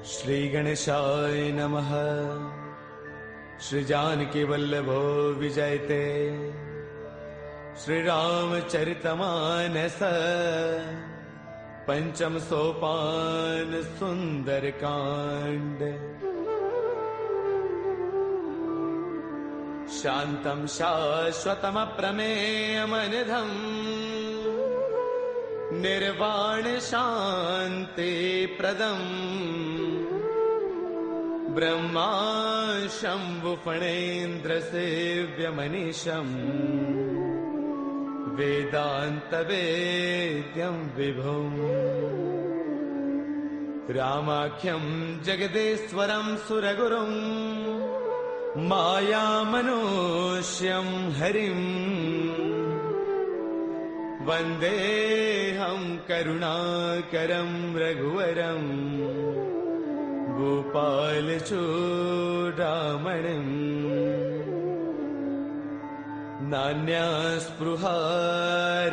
श्री गणेशाय नमः। श्री जानकी वल्लभो विजयते। श्री रामचरितमानस पंचम सोपान सुंदर कांड। शांतं शाश्वतमप्रमेयमनिधम् निर्वाण शांति प्रदम् ब्रह्मा शंभु फणेन्द्र सेव्यमनीशम् वेदांत वेद्यं विभुम् रामाख्यं जगदेश्वरं सुरगुरुं मायामनुष्यं हरिम् वन्देऽहं करुणाकरं रघुवरं गोपालचूडामणिम्। नान्यास्पृहा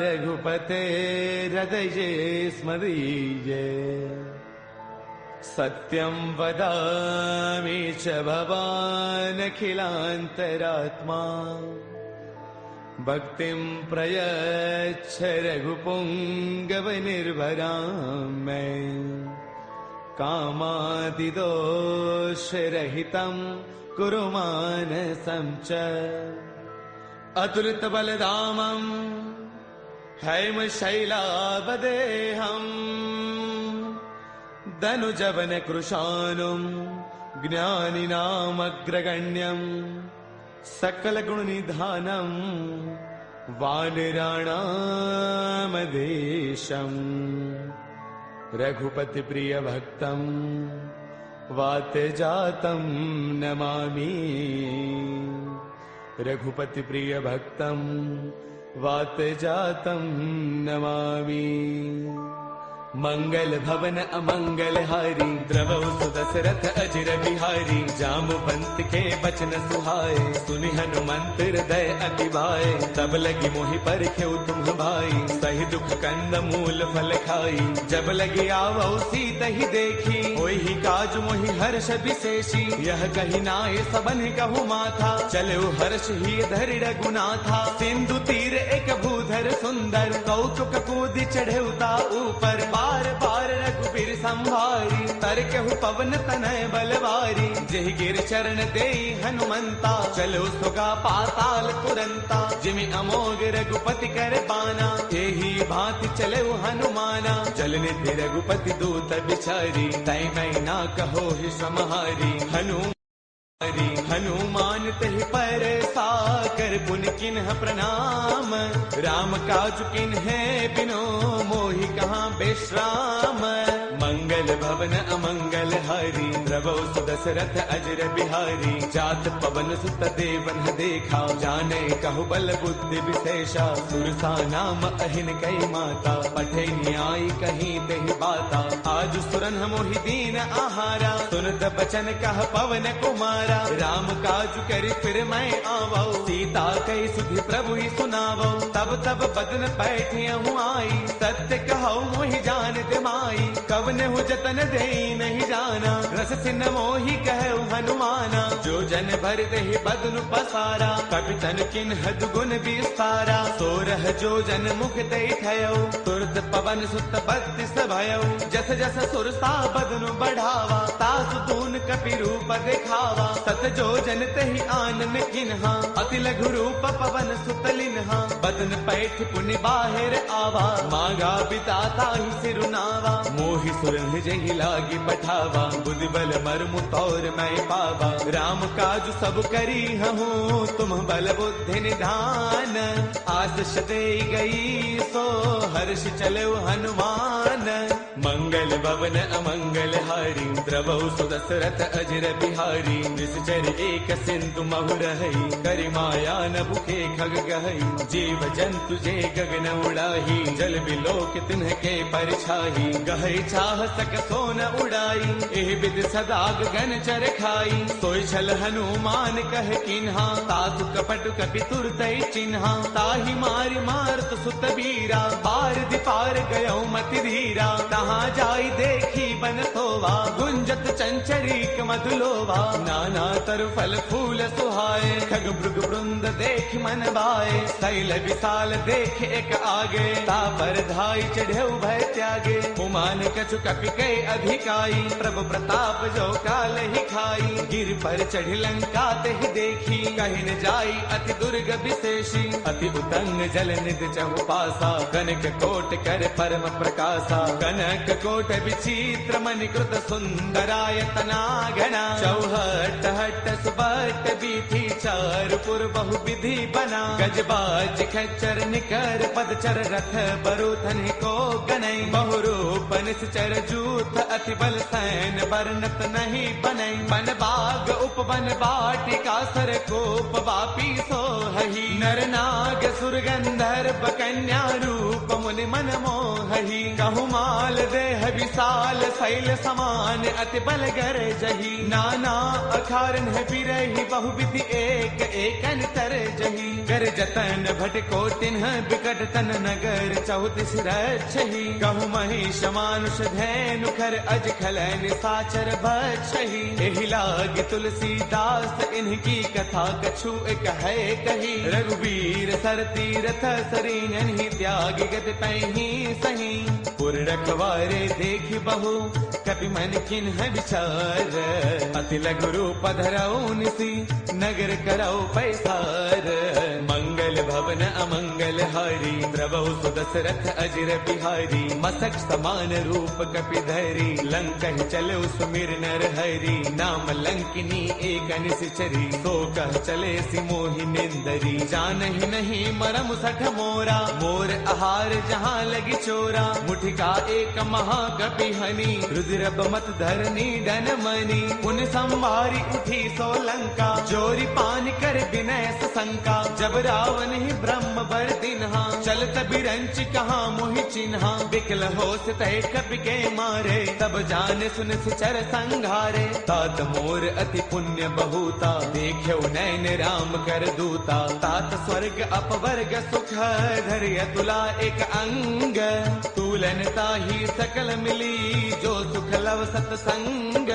रघुपतेर्हृदये स्मदीये। सत्यं वदामि च भवानखिलान्तरात्मा। भक्तिं प्रयच्छ रघुपुङ्गवनिर्भरां मे। कामादिदोषरहितं कुरु मानसं च। अतुलितबलधामं हैमशैलावदेहम् धनुजवनकृशानुं ज्ञानिनामग्रगण्यं सकलगुणनिधानं वानराणामधीशम्। रघुपतिप्रियभक्तं वातजातं नमामि। रघुपतिप्रियभक्तं वातजातं नमामि। मंगल भवन अमंगल हारी द्रवौ सुदशरथ अजिर बिहारी। जामवंत के बचन सुहाए सुनि हनुमंत हृदय अति भाए। तब लगी मोहि परखेउ तुम भाई सही दुख कंद मूल फल खाई। जब लगी आवौ सीतहि देखी होहि काज मोहि हर्ष विशेषी। यह कही नाय सबन कहु माथा चलो हर्ष ही धरि रघुनाथा। सिंधु तीर एक भूधर सुंदर कौतुक कूदि चढ़ेउता ऊपर। बार बार रघुबीर संभारी तरकहु पवन तनय बलवारी। जेहि गिर चरण देई हनुमंता चलो सुगा पाताल तुरंता। जिमि अमोघ रघुपति कर बाना एही भांति चले हनुमाना। जल निधि रघुपति दूत बिचारी तै मैं ना कहो ही समहारी। हनुमान तहि पर साकर पुन किन्ह प्रणाम। राम काज किन्हे बिनो मोहि कहाँ बेश्राम। मंगल भवन अमंगल हारी द्रवौ सुदशरथ अजर बिहारी। जात पवन सुत देवन देखा जाने कहु बल बुद्धि विशेषा। सुरसा नाम अहिन कई माता पठे न्याय कहीं तेहि बाता। आज सुरन मोहि दीन आहारा सुनत बचन कह पवन कुमारा। राम काज करि फिर मैं आवौ सीता कई सुधि प्रभु ही सुनावौ। तब तब बदन पैठियहु आई सत्य कहौ मोहि जान माई। कवन हु जतन देई नहीं जाना रस सिन मोहि कहु हनुमाना। जो जन भर देहि बदनु पसारा कपितन किन्ह दुगुन विस्तारा। सोरह जो जन मुख देई थयौ तुरत पवन सुत बत्तीस भयौ। जस जस सुरसा बदनु बढ़ावा तासु तून कपि रूप दिखावा। सत जो जन तहि आनन किन्हा अति लघु रूप पवन सुत लिन्हा। बदन पैठ पुनि बाहिर आवा मागा बिताता ही सिरुनावा। मोहि सुरन जहि लागी पठावा बुद्धि बल मर्मु तौर मैं पावा। राम काज सब करी हूँ तुम बल बुद्धि निधान। आशीष दे गई सो हर्ष चलो हनुमान। मंगल भवन अमंगल हारी द्रवौ सुदशरथ अजर बिहारी निश्चर एक सिंधु महु रही करि माया न भूखे खग गहई जीव जंतु जे गगन उड़ाही जल बिलोक तिन्ह के परछाही गहई चाह सक सोन उड़ाई एह विद सदा गगन चर खाई सोई छल हनुमान कह किन्हा तातु कपट कपि तुरतई चिन्हा ताहि मारि मारत सुत बीरा पार दिपार गयो मति धीरा तहाँ जाई देखी बन सोवा गुंजत चंचरीक मधुलोभा नाना तरु फल फूल सुहाए खग मृग वृंद देख मन भाए शैल विशाल देख एक आगे तापर धाई चढ़े भय त्यागे उमान कछु कपि के अधिकाई प्रभु प्रताप जो काल ही खाई गिर पर चढ़ लंका ते देखी कहीं न जाई अति दुर्ग विशेषी अति उतंग जल निध चहु पासा कनक कोट कर परम प्रकाशा कनक कोट विचित्र मणिकृत सुंदरायतना घना चौहट हट सुबट बीथी चार पुर बहु विधि बना गजबाज खच्चर निकर पदचर रथ बरुथन को गनई बहुरूप निश्चर जूथ अति बल सैन बरनत नहीं बनई बन बाग उपवन बाटिका सर कोप वापी सोहही नर नाग सुर गंधर्व कन्या रूप मुनि मन मोहही कहु माल देह विशाल शैल समान अति बल गर जही नाना अखारन बिरही बहु विधि एक एकन तर जही कर जतन भटको तिन्ह बिकट तन नगर चौतीस रक्षही कहु महिष मानुष धैनु खर अज खल निशाचर भक्षही एहि लाग तुलसीदास इनकी कथा कछु एक है कही रघुवीर सर तीरथ सरीन ही त्याग गत पैही सही पुर रखवारे देख बहु कपि मन किन्ह विचार अति लघु रूप धरऊ निसी नगर करऊ पैसार मंगल भवन अमंगल हारी द्रवहु सुदशरथ अजर बिहारी मसक समान रूप कपि धरी लंकह चले सुमिर नर हरि नाम लंकिनी एक निश्चरी सो कह चले सिमोहि निंदरी जानहि नहीं मरम सठ मोरा मोर आहार जहाँ लगी चोरा मुठिका एक महाकपि हनी रुद्र मत धरनी डन मनी उन संवारी उठी सो लंका जोरी पान कर विनय शंका जब रावण ही ब्रह्म बर दिन्हा चलत बिरंच कहाँ मोहि चिन्हा बिकल हो तय कपि के मारे तब जान सुन सिचर संघारे तात मोर अति पुण्य बहुता देख्यो नैन राम कर दूता तात स्वर्ग अपवर्ग सुख धैर्य तुला एक अंग तूलन ताही सकल मिली जो सुख लव सतसंग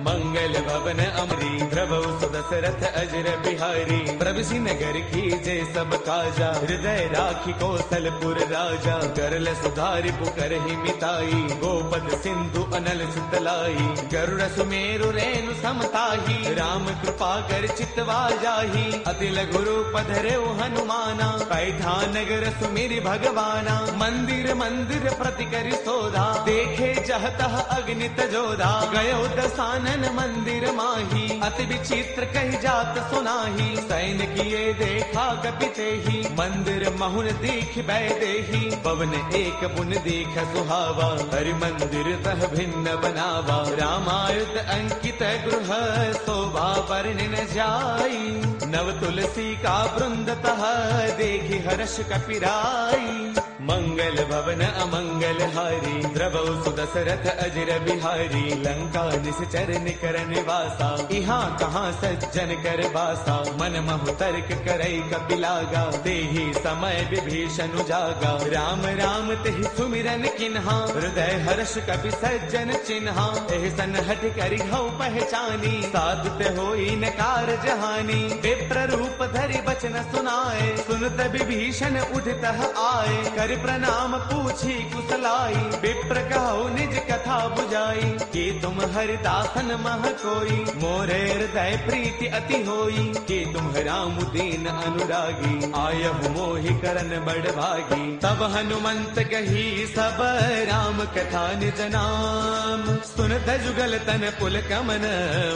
मंगल भवन अमरी प्रभु सुदशरथ अजर बिहारी प्रभु नगर की जय सब काजा हृदय राखी कौशलपुर राजा करल सुधारि पुकर ही मिताई गोपद सिंधु अनल सुतलाई गरुड़ सुमेरु रेणु समताही राम कृपा कर चितवा जाही अति लघु रूप धरे हनुमाना पैठा नगर सुमिरि भगवाना मंदिर मंदिर प्रति करि सोधा देखे जहतः अग्नित जोधा गयो दसानन मंदिर माही अति विचित्र कही जात सुनाही सैन किए देखा कपिते ही मंदिर महुन दीख बैदेही पवन एक पुन देख सुहावा हरि मंदिर तह भिन्न बनावा रामायुध अंकित गृह शोभा वर्णि न जाई नव तुलसी का वृंद तह देखी हर्ष कपिराई मंगल भवन अमंगल हारी द्रवहु सुदशरथ अजर बिहारी लंका निश्चर निकर निवासा यहाँ कहाँ सज्जन कर बासा मन महु तर्क करई कपिलागा तेहि समय विभीषण जागा राम राम तेहि सुमिरन किन्हा हृदय हर्ष कपि सज्जन चिन्हा एहि सन हठ करि हऊ पहचानी साधुत होई न कार जहानी विप्र रूप धरि बचन सुनाए सुनत विभीषण उठतः आए कर प्रणाम पूछी कुशलाई विप्र कहो निज कथा बुझाई कि तुम हरिदासन मह कोई मोरे हृदय प्रीति अति होई कि तुम राम दीन अनुरागी आयहु मोहि करन बड़ भागी तब हनुमंत कही सब राम कथा निज नाम सुनत जुगल तन पुल कमन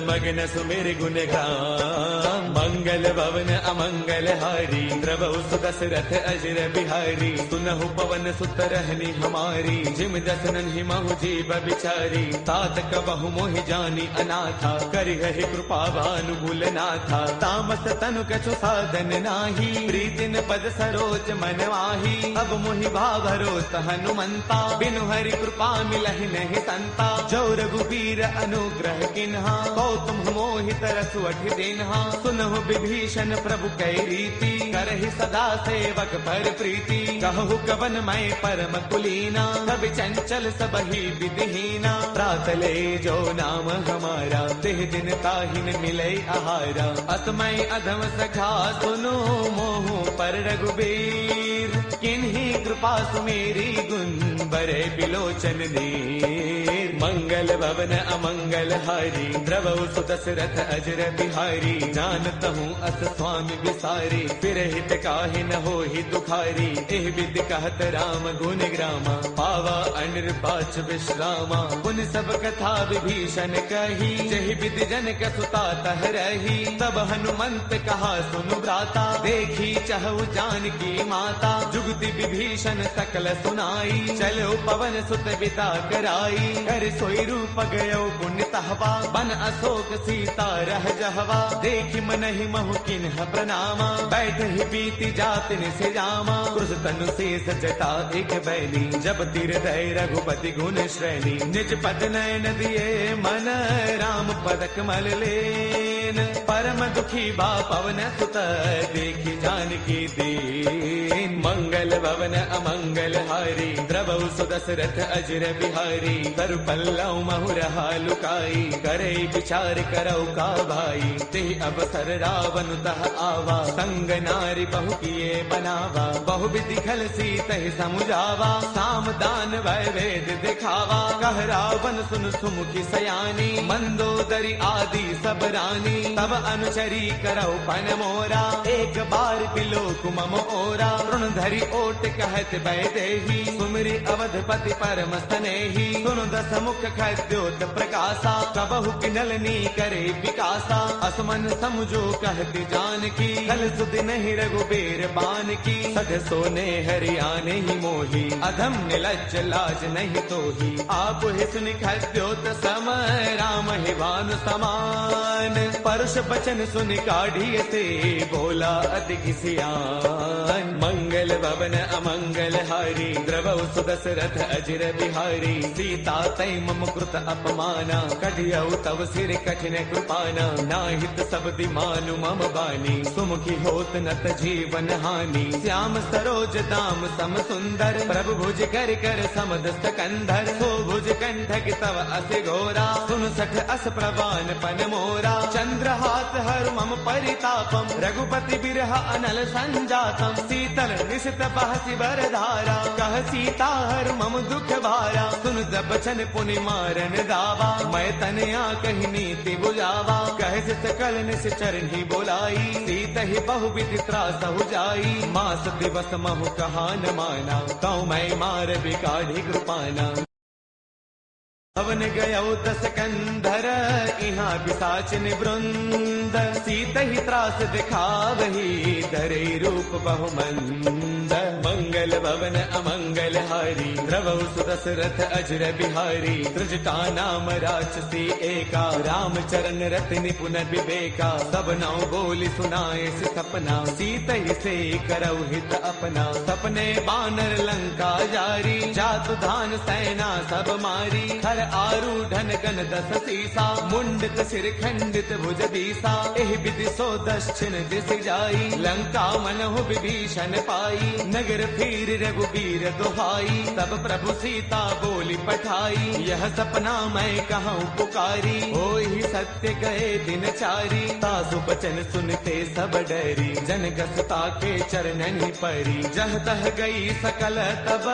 मगन सुमिर गुण गाम मंगल भवन अमंगल हारी द्रवहु सुदशरथ अजर बिहारी सुनहु पवन सुत रहनी हमारी, जिम दसनन ही महु जीव बिचारी। तात कबहु मोहि जानी अनाथा, करिहहि कृपा भानुगुल नाथा। तामस तनु कछु साधन नाही, प्रीतिन पद सरोज मन माही। अब मोहि भावरोत हनुमंता, बिनु हरि कृपा मिलहि नहीं संता। जो रघुबीर अनुग्रह किन्हा, कौतुम मोहि तरसु अठि दिन्हा। सुनहु विभीषण प्रभु कै रीति, करहि सदा सेवक पर प्रीति। कहु कवन मैं परम कुलीना, कवि चंचल सबहि विधिहीना। प्रातले जो नाम हमारा, तिह दिन ताहिन मिलै आहारा। असमय अधम सखा सुनो, मोहु पर रघुबीर। किन्ही कृपा सुमेरी, गुण बरे बिलोचन नीर। मंगल भवन अमंगल हारी, द्रवहु सुदशरथ अजर बिहारी। जानत हूँ अस स्वामी विसारी, फिर हित काहि न होहि दुखारी। एह विधि कहत राम गुण ग्रामा, पावा अनिर्बाच विश्रामा। पुन सब कथा विभीषण कही, जहि विधि जनक सुता तह रही। तब हनुमंत कहा सुनु भ्राता, देखी चहु जानकी माता। जुगति विभीषण सकल सुनाई, चलो पवन सुत बिता कराई। कर सोई रूप गयो पुण्य तहवा, बन अशोक सीता रह जहवा। देखि मनहि महु किन्ह प्रणामा, बैठ ही बीती जात निसे जामा। क्रुश तनु शेष जटा एक बैली, जब तिर दय रघुपति गुण श्रेणी। निज पद नयन दिए मन, राम पद कमल लेन। परम दुखी बा पवन सुत, देखि जानकी दीन। मंगल भवन अमंगल हारी, द्रवहु सुदशरथ अजर बिहारी। तरु पल्लव महु रहा लुकाई, करे विचार करौ का भाई। ते अवसर रावण तह आवा, संग नारी बहु किए बनावा। बहु विधि खल सीतहि समुझावा, साम दान वै वेद दिखावा। कह रावण सुन सुमुखी सयानी, मंदोदरी आदि सब रानी। तब अनुचरी करौ पन मोरा, एक बार बिलोक मम ओरा। तृण धरि ओट कहत वैदेही, सुमिरि अवधपति परम स्नेही। सुनु दस मुख खद्योत प्रकाशा, कबहु किनलनी करे विकासा। असमन समझो कहती जानकी, कल सुधि नहीं रघुबीर बान की। सध सोने हरियाने ही मोही, अधम निलज्ज लाज नहीं तोही। आप ही सुनि खद्योत सम, राम ही भानु समान। परुष बचन सुनि काढ़ी से, बोला अति सियान। मंगल भवन अमंगल हारी, द्रवहु सुदशरथ अजर बिहारी। सीता तै मम कृत अपमाना, कढ़ियौ तव सिर कठिन कृपाना। नाहित सब दिमानु मम बानी, सुमुखी होत नत जीवन हानि। श्याम सरोज दाम सम सुंदर, प्रभु भुज कर कर समदस्त कंधर। सो भुज कंठक तव अस घोरा, सुन सठ अस प्रवान पन मोरा। चंद्रहास हर मम परितापम, रघुपति बिरह अनल संजातम। शीतल निशित बहसि बर धारा, कह सीता हर मम दुख भारा। सुन बचन पुनि मारन दावा, मैं तनया कही नीति बुझावा। कह सकल निस चरणी बोलाई, सीत ही बहु विधि त्रासहु जाई। मास दिवस महु कहा न माना, कौ मैं मार बिकाढ़ी कृपाना। हवन गयो दस कंधर, इहाँ पिशाचिन वृंद। सीत ही त्रास दिखावही, धरे रूप बहुमंद। मंगल भवन अमंगल हारी, द्रवहु सुदशरथ अजर बिहारी। त्रिजटा नाम राक्षसी एका, राम चरण रति निपुण विवेका। सब नाउ बोली सुनाए सपना, सीत ही से करौ हित अपना। सपने बानर लंका जारी, जातु धान सेना सब मारी। खर आरूढ़न गण दस सीसा, मुंडित सिर खंडित भुज दीसा। एह विधि सो दक्षिण दिस जाई, लंका मनहु विभीषण पाई। नगर फिर रघुबीर दुहाई, तब प्रभु सीता बोली पठाई। यह सपना मैं कहूँ पुकारी, होई सत्य गए दिन चारी। तासु बचन सुनते सब डरी, जनक सुता के चरणन ही परी। जह तह गई सकल तब,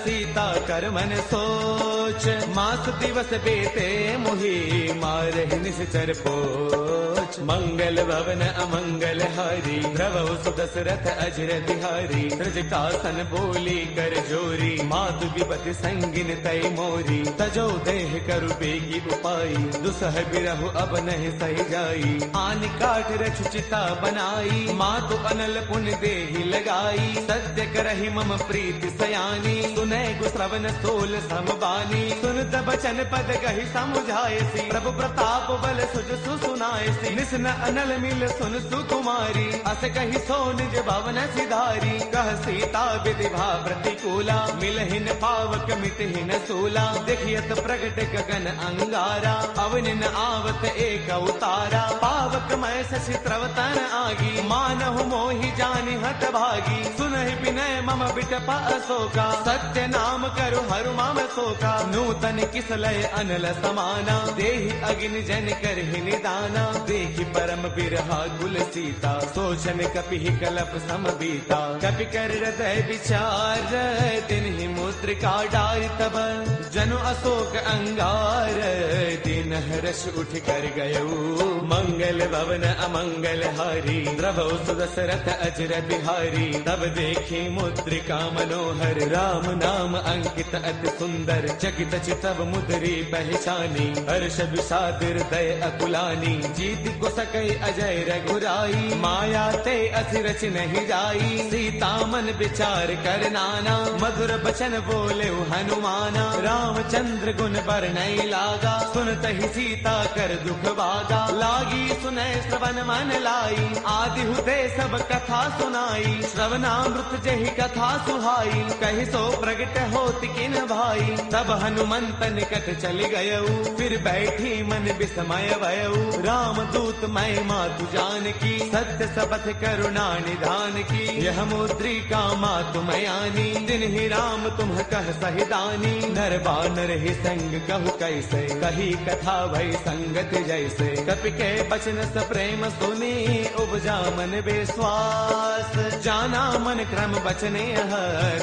सीता कर मन सोच। मास दिवस बेते मुहि, मार देह निश्चर पोच। मंगल भवन अमंगल हारी, द्रवहु सुदशरथ अजर बिहारी। त्रिजटासन बोली कर जोरी, मातु विपति संगिन तय मोरी। तजो देह करु बेगी उपाई, दुसह बिरहु अब नहीं सही जाई। आन काठ रच चिता बनाई, मातु अनल पुण्य देहि लगाई। सत्य करहि मम प्रीति सयानी, सुनै गुश्रवण सोल समबानी। सुनत बचन पद कहि समुझायसी, प्रभु प्रताप बल सुज सुनायसी। निसन अनल मिल सुन सुकुमारी, अस कहि सो निज भवन सिधारी। कह सीता विधि भा प्रतिकूला, मिलहिन पावक मिटहिन सूला। देखियत प्रगट गगन अंगारा, अवनिन आवत एक उतारा। पावक मैं शशि त्रवतन आगी, मानहु मोहि जानि हत भागी। सुनहि विनय मम बिटप अशोका, सत्य नाम करु हरु मम शोका। नूतन किसलय अनल समाना, देहि अग्नि जन करहि निदाना। देखि परम बिरहा कुल सीता, सोचन कपिहि कलप समबीता। कपि कर हृदय विचार, तिन्हि मुद्रिका डारि तब। जनु अशोक अंगार, दिन हर्ष उठ कर गयऊ। मंगल भवन अमंगल हारी, द्रवहु सुदशरथ अजर बिहारी। तब देखी मुद्रिका मनोहर, राम नाम अंकित अति सुंदर। चकित चितव मुद्री पहचानी, हर्ष विषाद हृदय अकुलानी। जीत को सकई अजय रघुराई, माया ते अति रच नहीं जाई। सीता मन विचार कर नाना, मधुर बचन बोले हनुमाना। रामचंद्र गुण बरनई लागा, सुनत ही सीता कर दुख भागा। लागी सुनय श्रवण मन लाई, आदि हुते सब कथा सुनाई। श्रवणामृत जहि कथा सुहाई, कहि सो प्रगट होत किन भाई। तब हनुमंत निकट चल गयऊ, फिर बैठी मन विस्मय भयऊ। राम दूत मैं मातु जान की, सत्य शपथ करुणा निधान की। यह मुद्रिका मातु मयानी, दिन ही राम तुम कह सहिदानी। नर बानर ही संग कहु कैसे, कही कथा भई संगत जैसे। कपि के बचन स प्रेम सुनी, उपजा मन विश्वास। जाना मन क्रम बचने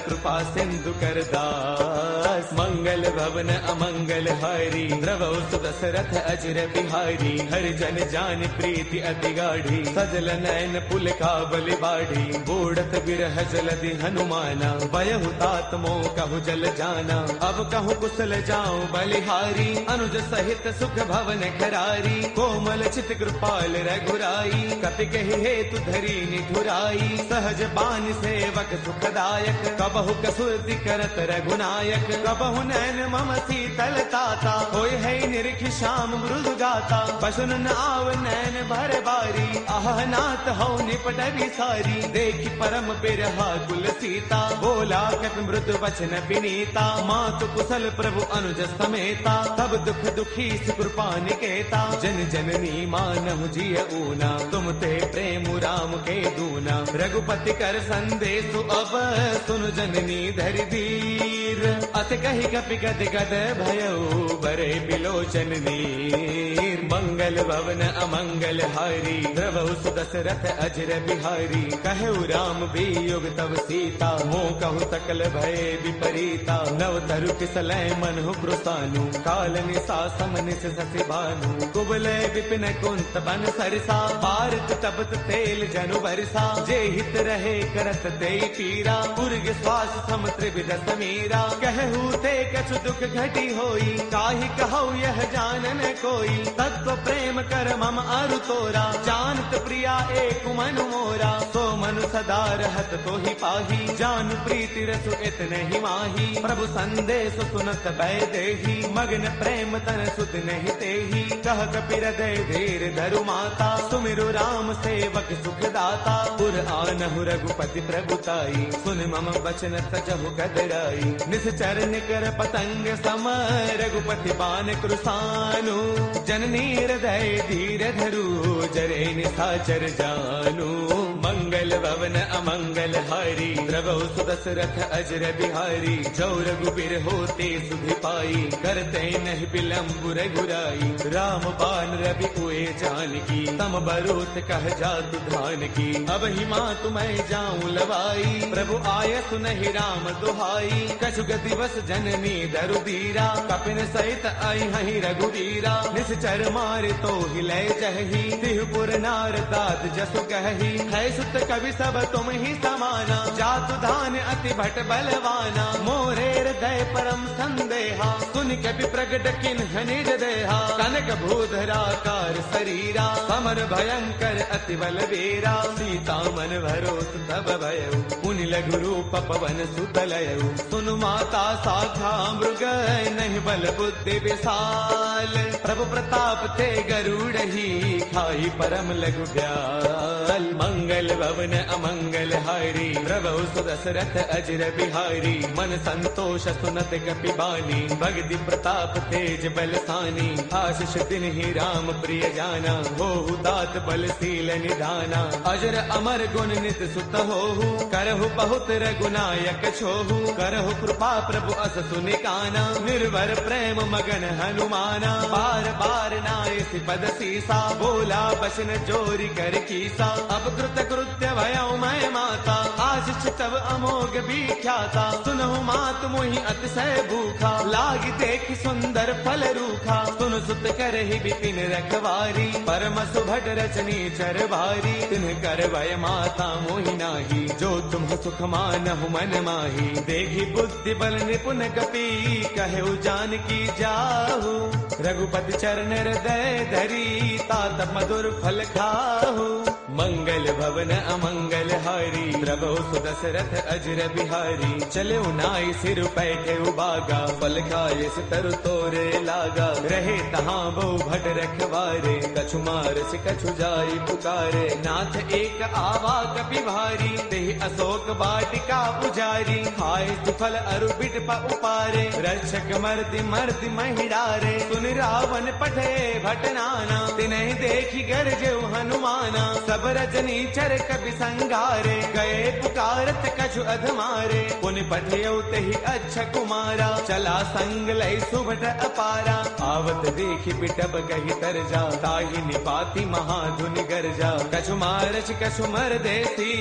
कृपा सिंधु कर दास। मंगल भवन अमंगल हारी, द्रवहु सुदशरथ अजर बिहारी। हरि जन जान प्रीति अति गाढ़ी, सजल नयन पुल का बलि बाढ़ी। बूढ़त बिरह जलधि हनुमाना, भयहु तात मोह कहु जल जाना। अब कहु कुशल जाऊं बलिहारी, अनुज सहित सुख भवन खरारी। कोमल चित कृपाल रघुराई, कपि कहि हेतु धरी निठुराई। सहज बान सेवक सुखदायक, कबहु कसुरति करत रघुनायक। कबहु नैन मम शीतल ताता, होय है निरखि श्याम मृदु गाता। पशुन न आव नैन भर बारी, आह नाथ हौ निपट विसारी। देखि परम बिरहा कुल सीता, बोला कपि मृदु वचन विनीता। मातु कुशल प्रभु अनुज समेता, तब दुख दुखी कृपा निकेता। जन जननी मानहु जिय ऊना, तुम ते प्रेम राम के दूना। रघुपति कर संदेश अब, सुन जननी धरि धीर। अत कहि कपि गद गद भयऊ, बरे बिलोचन नीर। मंगल भवन अमंगल हारी, द्रवहु सुदशरथ अजर बिहारी। कहु राम वियोग तव सीता, मोह कहु सकल भय विपरीता। नव तरु किसलय मनहु कृसानु, काल निसा समनिस शशि भानु। कुबलय विपिन कुंत बन सरसा, भारत तपत तेल जनु बरसा। जे हित रहे करत ते पीरा, उर्ग श्वास सम त्रिविध समीरा। कहु ते कछु दुख घटी होई, काहि कहु यह जानन कोई। तत्व प्रेम कर मम अरु तोरा, जानत प्रिया एक मनु मोरा। सो मनु सदा रहत तो ही पाही, जानु प्रीति रसु इतने ही माही। प्रभु संदेश सुनत भय देही, मग्न प्रेम तन सुध नहीं तेही। कह कपि हृदय धीर धरु माता, सुमिरु राम सेवक सुख दाता। पुर आनहु रघुपति प्रभुताई, सुन मम वचन तजहु कदराई। निश्चर निकर पतंग सम, रघुपति बान कृसानु। जननी हृदय धीर धरु, जरे निशाचर जानु। मंगल मंगल भवन अमंगल हारी, द्रवहु सुदशरथ अजर बिहारी। जो रघुबीर होते सुधि पाई, करते नहीं विलंब रघुराई। राम बाण रवि उए जानकी, तम बरोत कह जातु धान की। अब ही मातु मैं जाऊं लवाई, प्रभु आय सुनहि राम दुहाई। कछु दिवस जननी दरु दीरा, कपिन सहित आई हहि रघुवीरा। निश्चर मारे तो हिले जही, तिहुपुर नार दाद जसु कही। है सुत कवि सब तुम ही समाना, जातु धान अति भट बलवाना। मोरे हृदय परम संदेहा, सुन कपि प्रगट किन्ह निज देहा। कनक भूधराकार शरीरा, समर भयंकर अति बलवीरा। सीता मन भरोस तब भयउ, पुनि लघु रूप पवन सुत लयउ। सुनु माता शाखा मृग, नहीं बल बुद्धि विशाल। प्रभु प्रताप ते गरुड़ही, खाई परम लघु ब्याल। मंगल भवन अमंगल हारी, प्रभु सुदशरथ अजर बिहारी। मन संतोष सुनत कपि बानी, भगति प्रताप तेज बलसानी। आशीष तिन्हि राम प्रिय जाना, होहु दात बलशील निधाना। अजर अमर गुण नित सुत होहु, करहु बहुत रघुनायक छोहु। करहु कृपा प्रभु अस सुनि काना, निर्भर प्रेम मगन हनुमाना। बार बार नाय पद सीसा, बोला बसन जोरी कर कीसा। अब कृत कृत्य भयउ मैं माता, आशीष तब अमोघ विख्याता। सुनहु मात मोहि अतिशय भूखा, लागी देख सुंदर फल रूखा। सुन सुत करहि बिपिन रखवारी, परम सुभट रचनी चर भारी। तिन्ह कर भय माता मोहि नाही, जो तुम सुख मानहु मन माही। देखी बुद्धि बल निपुण कपि, कहु जानकी जाहु। रघुपति चरण हृदय धरी, तात मधुर फल खाहु। मंगल भवन अमंगल हारी, द्रवहु सुदशरथ अजर बिहारी। चले नाई सिर पैठे उबागा, फल खाए तरु तोरे लागा। रहे तहाँ बहु भट रखवारे, कछु मारस कछु जाई पुकारे। नाथ एक आवा कपि भारी, तेहि अशोक वाटिका पुजारी। खाए सुफल अरु बिट उपारे, रक्षक मर्दि मर्दि महिडारे। सुन रावण पठे भटनाना, तिन्हि देखी गरजेउ हनुमाना। सब रजनी चर कपि संगारे, गए पुकारत कछु अधमारे। पुनि पठेउ तेहि अच्छा कुमारा, चला संग लय सुभट अपारा। आवत देखि बिटप कहि तरजा, ताहि निपाति महाधुनि गरजा। कछु मारच कछु मर देसी,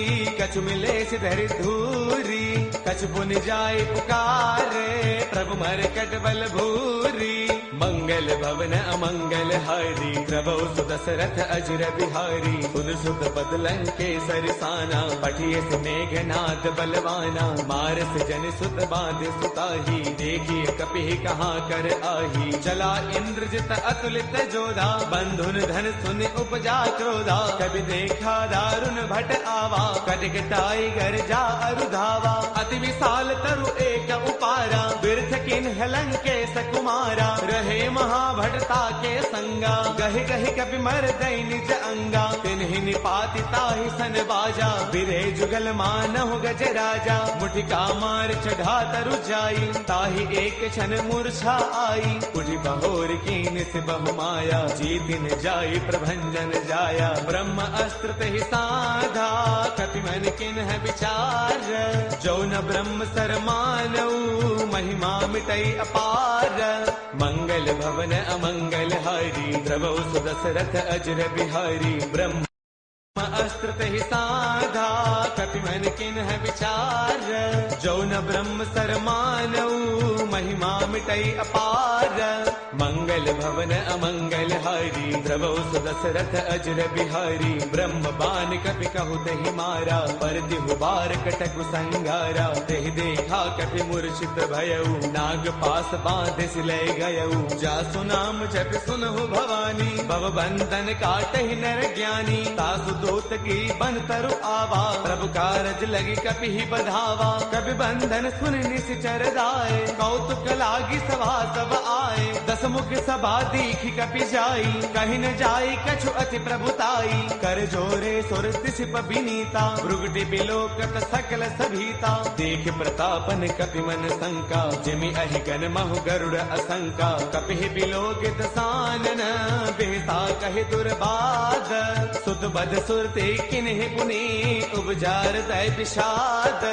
कछु मिलेस धरि धूरी। कछु पुनि जाय पुकारे, प्रभु मरकट बल भूरी। मंगल भवन अमंगल हारी, द्रवहु सुदशरथ अजर बिहारी। सुन सुत पद लंकेसर साना, पठिए से मेघनाद बलवाना। मारस जन सुत बांध सुताही, देखिए कपि कहाँ कर आही। चला इंद्रजित अतुलित जोधा, बंधुन धन सुन उपजा क्रोधा। कभी देखा दारुण भट आवा, कटकटाई गर जा अरुधावा। अति विशाल तरु एक उपारा, बिरथ किन्ह लंकेश कुमारा। रहे महाभटता के संगा, गहि गहि कपि मर दई निज अंगा। तिन्हि निपाति ताहि सन बाजा, बिरे जुगल मानहु गज राजा। मुठिका मार चढ़ा तरु जाई, ताहि एक क्षण मूर्छा आई। उठि बहोर कीन से बहु माया, जीतिन जाई प्रभंजन जाया। ब्रह्म अस्त्र तेहि साधा, कपि मन किन्ह विचार। जो न ब्रह्म सर मानऊ, महिमा मिटई अपार। मंगल भवन अमंगल हारी, द्रवहु सुदशरथ अजर बिहारी। ब्रह्म अस्त्र तेहि साधा, कपि मन किन्ह विचार। जो न ब्रह्म सर मानऊ, महिमा मिटई अपार। मंगल भवन अमंगल हारी, द्रवहु सुदशरथ अजर बिहारी। ब्रह्म बान कपि कहु तेहि मारा, पर तिहु बार कटकु संगारा। तेहि देखा कपि मूर्छित भयउ, नाग पास बांधे सिलय गयउ। जासु नाम जप सुनहु भवानी, भव बंधन काटहि नर ज्ञानी। तासु दूत की बन तरु आवा, प्रभु कारज लगी कपि ही बधावा। कपि बंधन सुन निश्चर दाए, कौतुक लागी सभा सब आए। दस मुख सभा दीखी कपि जाई, कहीं न जाई कछु अति प्रभुताई। कर जोरे सुर दिसिप बिनीता, भृगुटि बिलोकत सकल सभीता। देख प्रतापन कपि मन शंका, जिमि अहि गन महु गरुड़ असंका। कपि बिलोकित सानन बिह सा कहे दुर्बाद, सुत बद सुरते किन्हि पुनि उपजार तय विषाद।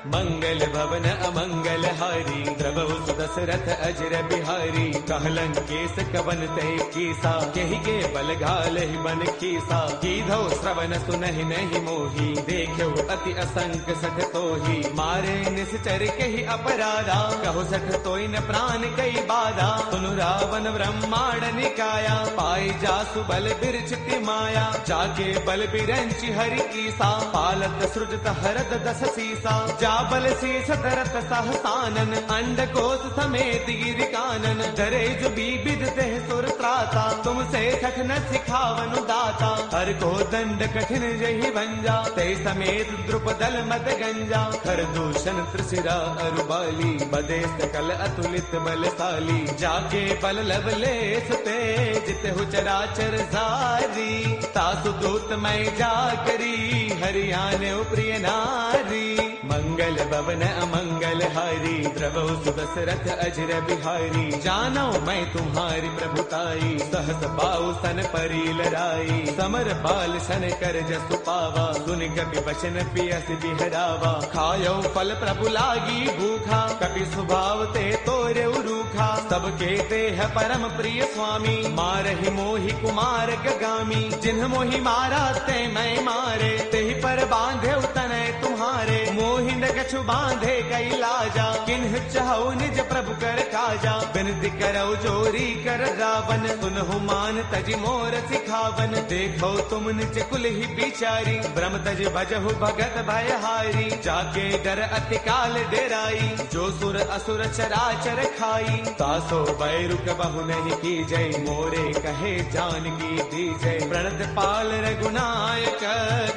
मंगल भवन अमंगल हारी, द्रवहु सुदशरथ अजर बिहारी। कहलन केस कवन तय कीसा, केहि के बल घाल ही बन कीसा। कीधो श्रवण सुनहि नहीं मोही, देखो अति असंक सठ तोही। मारे निश्चर केहि अपराधा, कहो सठ तोय न प्राण कई बाधा। सुनु रावण ब्रह्मांड निकाया, पाई जासु बल बिरचिति माया। जाके बल बिरंचि हरि ईसा, पालत सृजत हरद दस सीसा। जा बल शीस धरत सहसानन, अंड कोश समेत गिर कानन। डरे जो विविध देह सुर त्राता, तुमसे सठ न सिखावनु दाता। हर को दंड कठिन जहि भंजा, ते समेत द्रुपदल मद गंजा। खर दूषण त्रिशिरा अरुबाली, बदे सकल अतुलित बलशाली। जाके बल लवलेश ते, जित हो चराचर सारी। तासु दूत मैं जा करी, हरियाणे प्रिय नारी। मंगल भवन अमंगल हारी, द्रवहु सुदशरथ अजर बिहारी। जानो मैं तुम्हारी प्रभुताई, सहस पाऊ सन परी लड़ाई। समर बाल सन कर जसु पावा, सुन कपि वचन पियस बिहरावा। खायो फल प्रभु लागी भूखा, कपि स्वभाव ते तोरे रूखा। सबके देह परम प्रिय स्वामी, मारहि मोहि कुमार गगामी। जिन्ह मोहि मारा ते मैं मारे, तेहि पर बांधे तनय तुम्हारे। मोहि न कछु बांधे कई लाजा, किन्ह चाहु निज प्रभु कर काजा। बिनती करौ जोरी कर रावण, सुनहु मान तज मोर सिखावन। देखो तुम निज कुल ही बिचारी, ब्रह्म तज भजहु भगत भयहारी। जाके डर अति काल डेराई, जो सुर असुर चराचर खाई। तासो बैरु कबहु नहीं की जय, मोरे कहे जानकी दी जय। प्रणत पाल रघुनायक,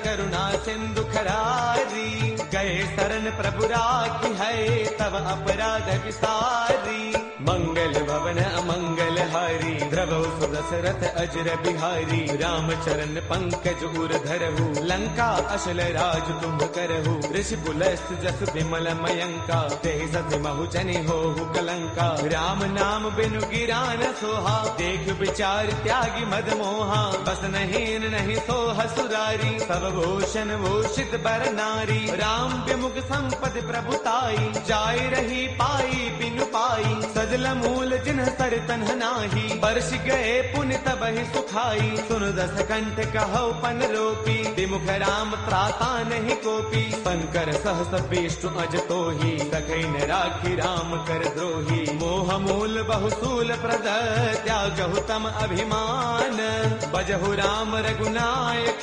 करुणा सिंधु खरारी। गए शरण प्रभु राखी है, तब अपराध विसारी। मंगल भवन अमंगल हारी, द्रवहु सुदशरथ अजर बिहारी। राम चरण पंकज उर धरहु, लंका अशल राज तुम करहु। ऋषि पुलस्त जस विमल मयंका, तेहि सति महु जनि होहु कलंका। राम नाम बिनु गिरा न सोहा, देख विचार त्यागी मद मोहा। बस नहीं नहीं सोह सुरारी, सब भूषण भूषित बर नारी। राम विमुख संपद प्रभुताई, जाय रही पाई बिनु पाई। सजल मूल जिन्ह सर तन्ह नाही, बरस गए पुण्य तबहि सुखाई। सुन दस कंठ कहौ पन रोपी, विमुख राम त्राता नहीं कोपी। शंकर सहस विष्णु अज तोही, सखै न राखी राम कर द्रोही। मोह मूल बहुसूल प्रद, त्यागहु तम अभिमान। बजहु राम रघुनायक,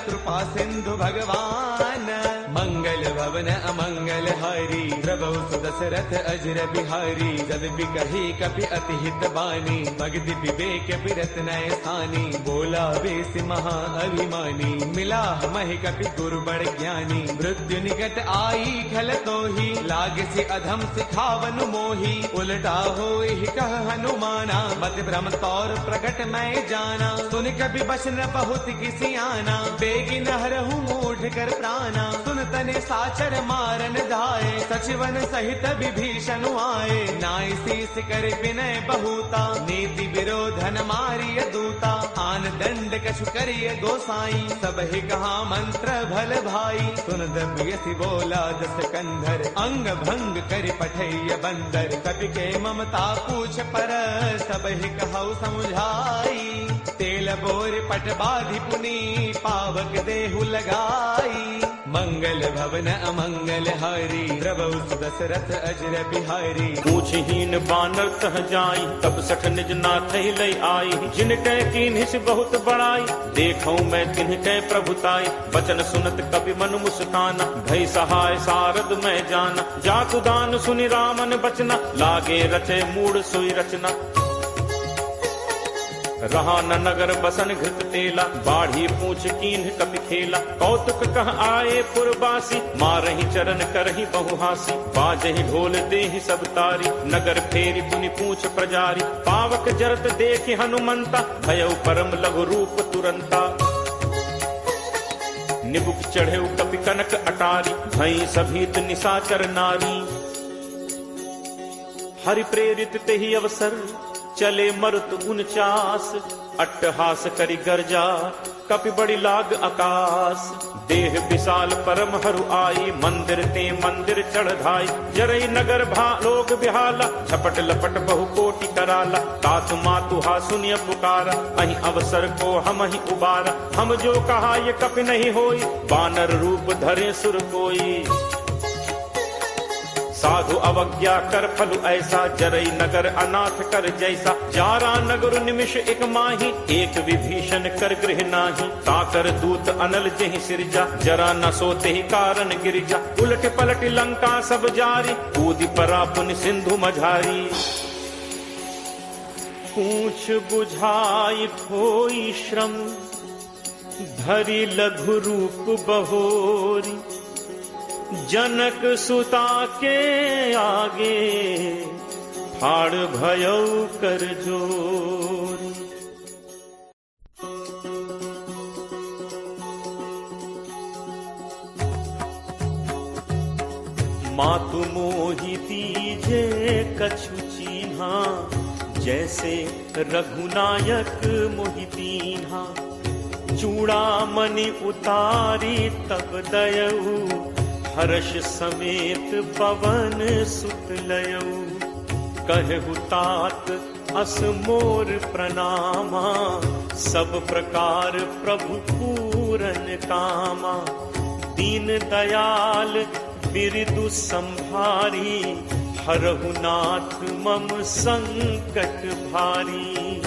कृपा सिंधु भगवान। मंगल भवन अमंगल हारी, द्रवहु सुदशरथ अजर बिहारी। जद बिकहि कपि अति हित बानी, भगति विवेक बिरत नय सानी। बोला बेस महा अभिमानी, मिला महि कपि गुरु बड़ ज्ञानी। मृत्यु निकट आई खल तोही, लागे से अधम सिखावनु मोही। उलटा होई कह हनुमाना, मत भ्रम तौर प्रगट मैं जाना। सुन कपि बचन बहुत किसी आना, बेगी न हरहु मूढ़ कर प्राणा। सुन तने साचर मारन धाये, सचिवन सहित विभीषण आए। नाई शीस कर विनय बहुता, नीति विरोधन मारिय दूता। आन दंड कछु करिय गोसाई, सब ही कहा मंत्र भल भाई। सुन दबियसि बोला दस कंधर, अंग भंग कर पठैय बंदर। कपि के ममता पूछ पर, सब ही कहु समुझाई। तेल बोर पट बाधि पुनी, पावक देहु लगाई। मंगल भवन अमंगल हारी, द्रवहु सुदशरथ अजर बिहारी। पूछहीन बानर तह जाई, तब सठ निज नाथ लय आई। जिन कै कीन्हिस बहुत बड़ाई, देखौ मैं तिन्ह कै प्रभुताई। बचन सुनत कपि मनु मुस्काना, भय सहाय सारद मैं जाना। जाकु दान सुनि रामन बचना, लागे रचे मूढ़ सोई रचना। रहा न नगर बसन घृत तेला, बाढ़ी पूछ कीन्ह कपि खेला। कौतुक कह आए पुरबासी, मारहि चरण करहि बहुहासी। बाजहि ढोल देहि सब तारी, नगर फेरी पुनि पूछ प्रजारी। पावक जरत देखि हनुमंता, भयउ परम लघु रूप तुरंता। निबुक चढ़े कपि कनक अटारी, भई सभीत निशाचर नारी। हरि प्रेरित तेहि अवसर, चले मरुत 49 अट्टहास करी गर्जा कपि बड़ी लाग आकाश। देह विशाल परम हरु आई, मंदिर ते मंदिर चढ़ाई। जरई नगर लोग बिहाला, झपट लपट बहु कोटि कराला। तात मातु हा सुनिय पुकारा, अहि अवसर को हम ही उबारा। हम जो कहा ये कपि नहीं होई, बानर रूप धरे सुर कोई। साधु अवज्ञा कर फलु ऐसा, जरई नगर अनाथ कर जैसा। जारा नगर निमिष एक माही, एक विभीषण कर गृह नाही। ताकर दूत अनल जहि सिरजा, जरा न सोते ही कारण गिरिजा। उलट पलट लंका सब जारी, कूदि परा पुन सिंधु मझारी। पूछ बुझाई होई श्रम, धरि लघु रूप बहोरी। जनक सुता के आगे, फाड़ भयौ कर जोरी। मातु मोहि दीजे कछु चीन्हा, जैसे रघुनायक मोहि दीन्हा। चूड़ामणि उतारी तब दयऊ, हर्ष समेत पवन सुत लयऊ। कहु तात अस मोर प्रणामा, सब प्रकार प्रभु पूरन कामा। दीन दयाल बिरदु संभारी, हरहु नाथ मम संकट भारी।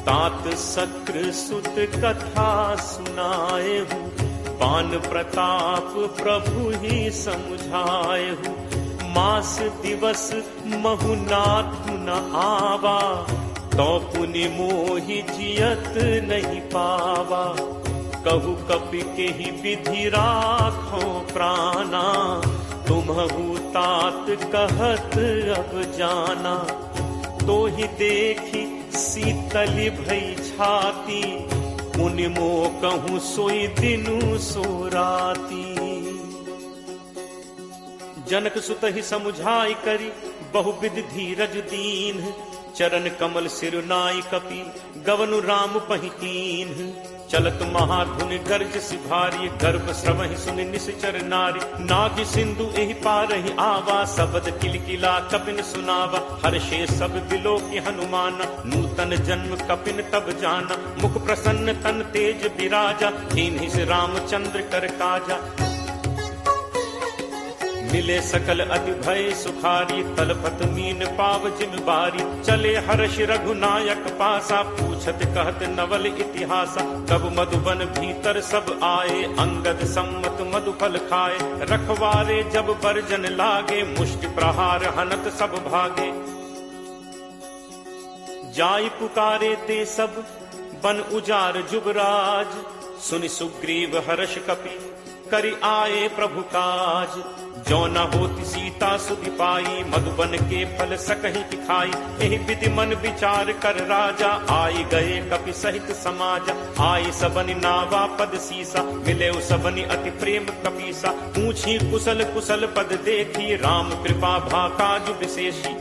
तात सक्र सुत कथा सुनाएहु, पान प्रताप प्रभु ही समझाएहु। मास दिवस महु नाथु न आवा, तो पुनि मोहि जियत नहीं पावा। कहु कपि के ही विधि राखो प्राणा, तुम्हु तात कहत अब जाना। तो ही देखी शीतल भई छाती, मुनि मो कहूँ सोई दिनु सो राती। जनक सुत ही समुझाई करी, बहुविध धीरज दीन। चरण कमल सिरुनाई कपि, गवनु राम पहिकीन। चलत महाधुन गर्ज सिभारी, गर्भ श्रवहि सुनि निश्चर नारी। नाग सिंधु एहि पारहि आवा, सबद किलकिला कपिन सुनावा। हर्षे सब बिलो की हनुमाना, नूतन जन्म कपिन तब जाना। मुख प्रसन्न तन तेज विराजा, दीन्हि से रामचंद्र कर काजा। मिले सकल अति भय सुखारी, तलपत मीन पाव जिम बारी। चले हर्ष रघुनायक पासा, पूछत कहत नवल इतिहासा। तब मधुबन भीतर सब आए, अंगद सम्मत मधुफल खाए। रखवारे जब बरजन लागे, मुष्टि प्रहार हनत सब भागे। जाई पुकारे ते सब, बन उजार जुबराज। सुनि सुग्रीव हर्ष कपि, करि आए प्रभु काज। जो न होती सीता सुधि पाई, मधुबन के फल सकहि खाई। एहि विधि मन विचार कर राजा, आई गए कपि सहित समाजा। आई सबनि नावा पद सीसा, मिले सबनि अति प्रेम कपीसा। पूछी कुशल कुशल पद देखी, राम कृपा भा काज विशेषी।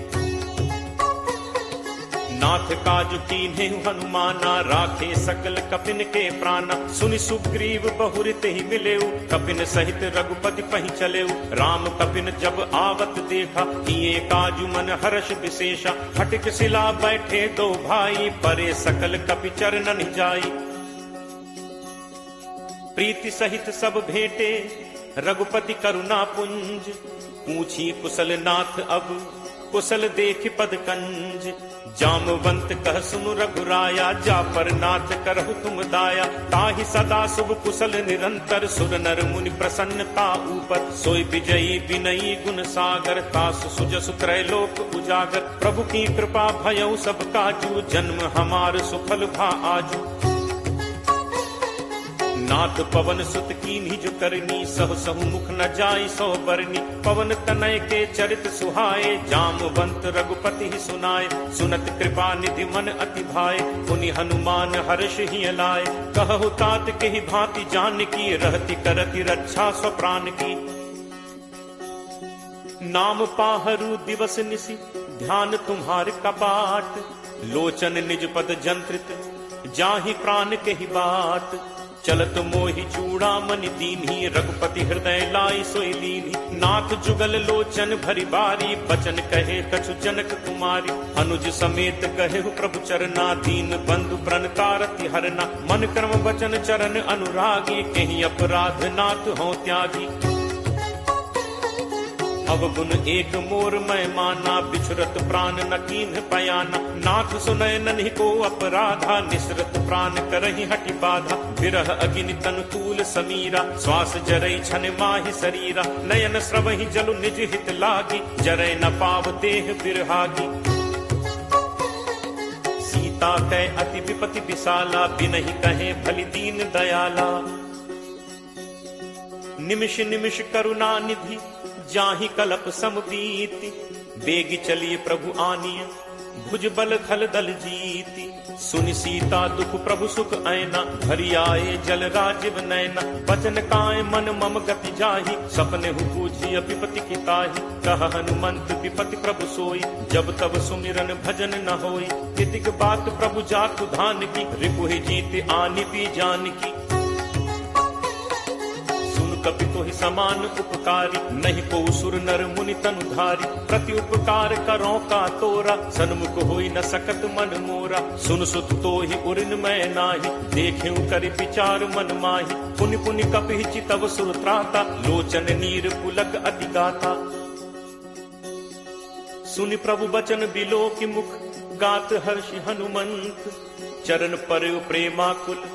नाथ काज कीन्हे हनुमाना, राखे सकल कपिन के प्राणा। सुनि सुग्रीव बहुरित ही मिलेऊ, कपिन सहित रघुपति पहि चलेऊ। राम कपिन जब आवत देखा, किए काजु मन हर्ष विशेषा। हटिक शिला बैठे दो भाई, परे सकल कपि चरणन जाई। प्रीति सहित सब भेंटे, रघुपति करुणा पुंज। पूछी कुशल नाथ अब, कुशल देख पद कंज। जामवंत कह सुनु रघुराया, जा पर नाथ करहु तुम दाया। ताहि सदा शुभ कुशल निरंतर, सुर नर मुनि प्रसन्नता ऊपर। सोई विजयी विनयी गुण सागर, तासु सुजसु त्रैलोक उजागर। प्रभु की कृपा भयउ सब काजू, जन्म हमार सुफल भा आजू। नाथ पवन सुत कीन्ही जो करनी, सहु सहु मुख न जाई सो बरनी। पवन तनय के चरित सुहाए, जामवंत रघुपति ही सुनाए। सुनत कृपा निधि मन अति भाए, पुनि हनुमान हर्ष ही लाए। कहु तात के ही भांति जान की, रहती करती रक्षा स्वप्राण की। नाम पाहरू दिवस निसी, ध्यान तुम्हार कपाट। लोचन निज पद जंत्रित जाहि प्राण कही बात, चलत मोहि चूड़ामणि दीन्ही रघुपति हृदय लाई सोई लीन्ही। नाथ जुगल लोचन भरी बारी बचन कहे कछु जनक कुमारी, अनुज समेत कहे प्रभु चरना दीन बंधु प्रण तारति हरना। मन कर्म वचन चरण अनुरागी कहीं अपराध नाथ हो त्यागी। अवगुण एक मोर मैं माना बिछुरत प्राण न कीन्ह पयाना। नाथ सुनय नन्हि को अपराधा निसरत प्राण करहि हटि बाधा। विरह अग्नि तनु तूल समीरा श्वास जरई छन माहि शरीरा। नयन स्रवहि जलु निज हित लागी जरय न पाव देह बिरहागी। सीता कै अति विपति विशाला बिनहि कहे भली दीन दयाला। निमिष निमिष करुणा निधि जाहि कलप समबीति। बेगी चलिए प्रभु आनिय भुज बल खल दल जीति। सुनि सीता दुख प्रभु सुख ऐना भरी आए जल राजीव नैना। बचन काय मन मम गति जाहि सपने हु पूजी विपति की ताहि। कह हनुमंत विपति प्रभु सोई जब तब सुमिरन भजन न होई। तितिक बात प्रभु जातु धान की रिपुहि जीत आनि पी जान की। कपि तोहि समान उपकारी नहीं को सुर नर मुनि तनुधारी। प्रति उपकार करो का तोरा सन्मुख होई न सकत मन मोरा। सुन सुत तोहि उरिन मैं नाही देखें करि विचार मन माही। पुनि पुनि कपि चितव सुर त्राता लोचन नीर पुलक अति गाथा। सुनि प्रभु बचन बिलो की मुख गात हर्षि हनुमंत। चरण पर प्रेमाकुल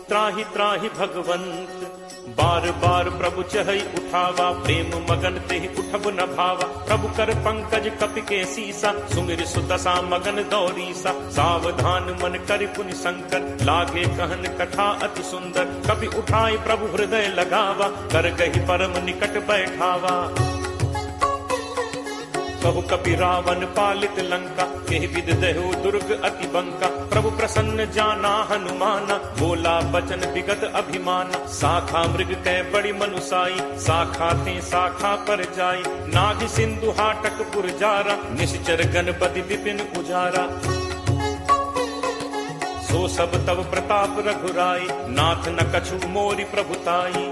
त्राहि त्राहि भगवंत। बार बार प्रभु चहई उठावा प्रेम मगन तेहि उठब न भावा। प्रभु कर पंकज कपि के सीसा सुमिर सुदशा मगन दौरीसा। सावधान मन करि पुनि शंकर लागे कहन कथा अति सुंदर। कपि उठाई प्रभु हृदय लगावा कर गहि परम निकट बैठावा। कहु कपि रावण पालित लंका केहि विद देहु दुर्ग अति बंका। प्रभु प्रसन्न जाना हनुमाना बोला बचन विगत अभिमाना। शाखा मृग कै बड़ी मनुसाई शाखा थे शाखा पर जाई। नाग सिंधु हाटक पुरजारा निश्चर गणपति विपिन उजारा। सो सब तब प्रताप रघुराई नाथ न कछु मोरि प्रभुताई।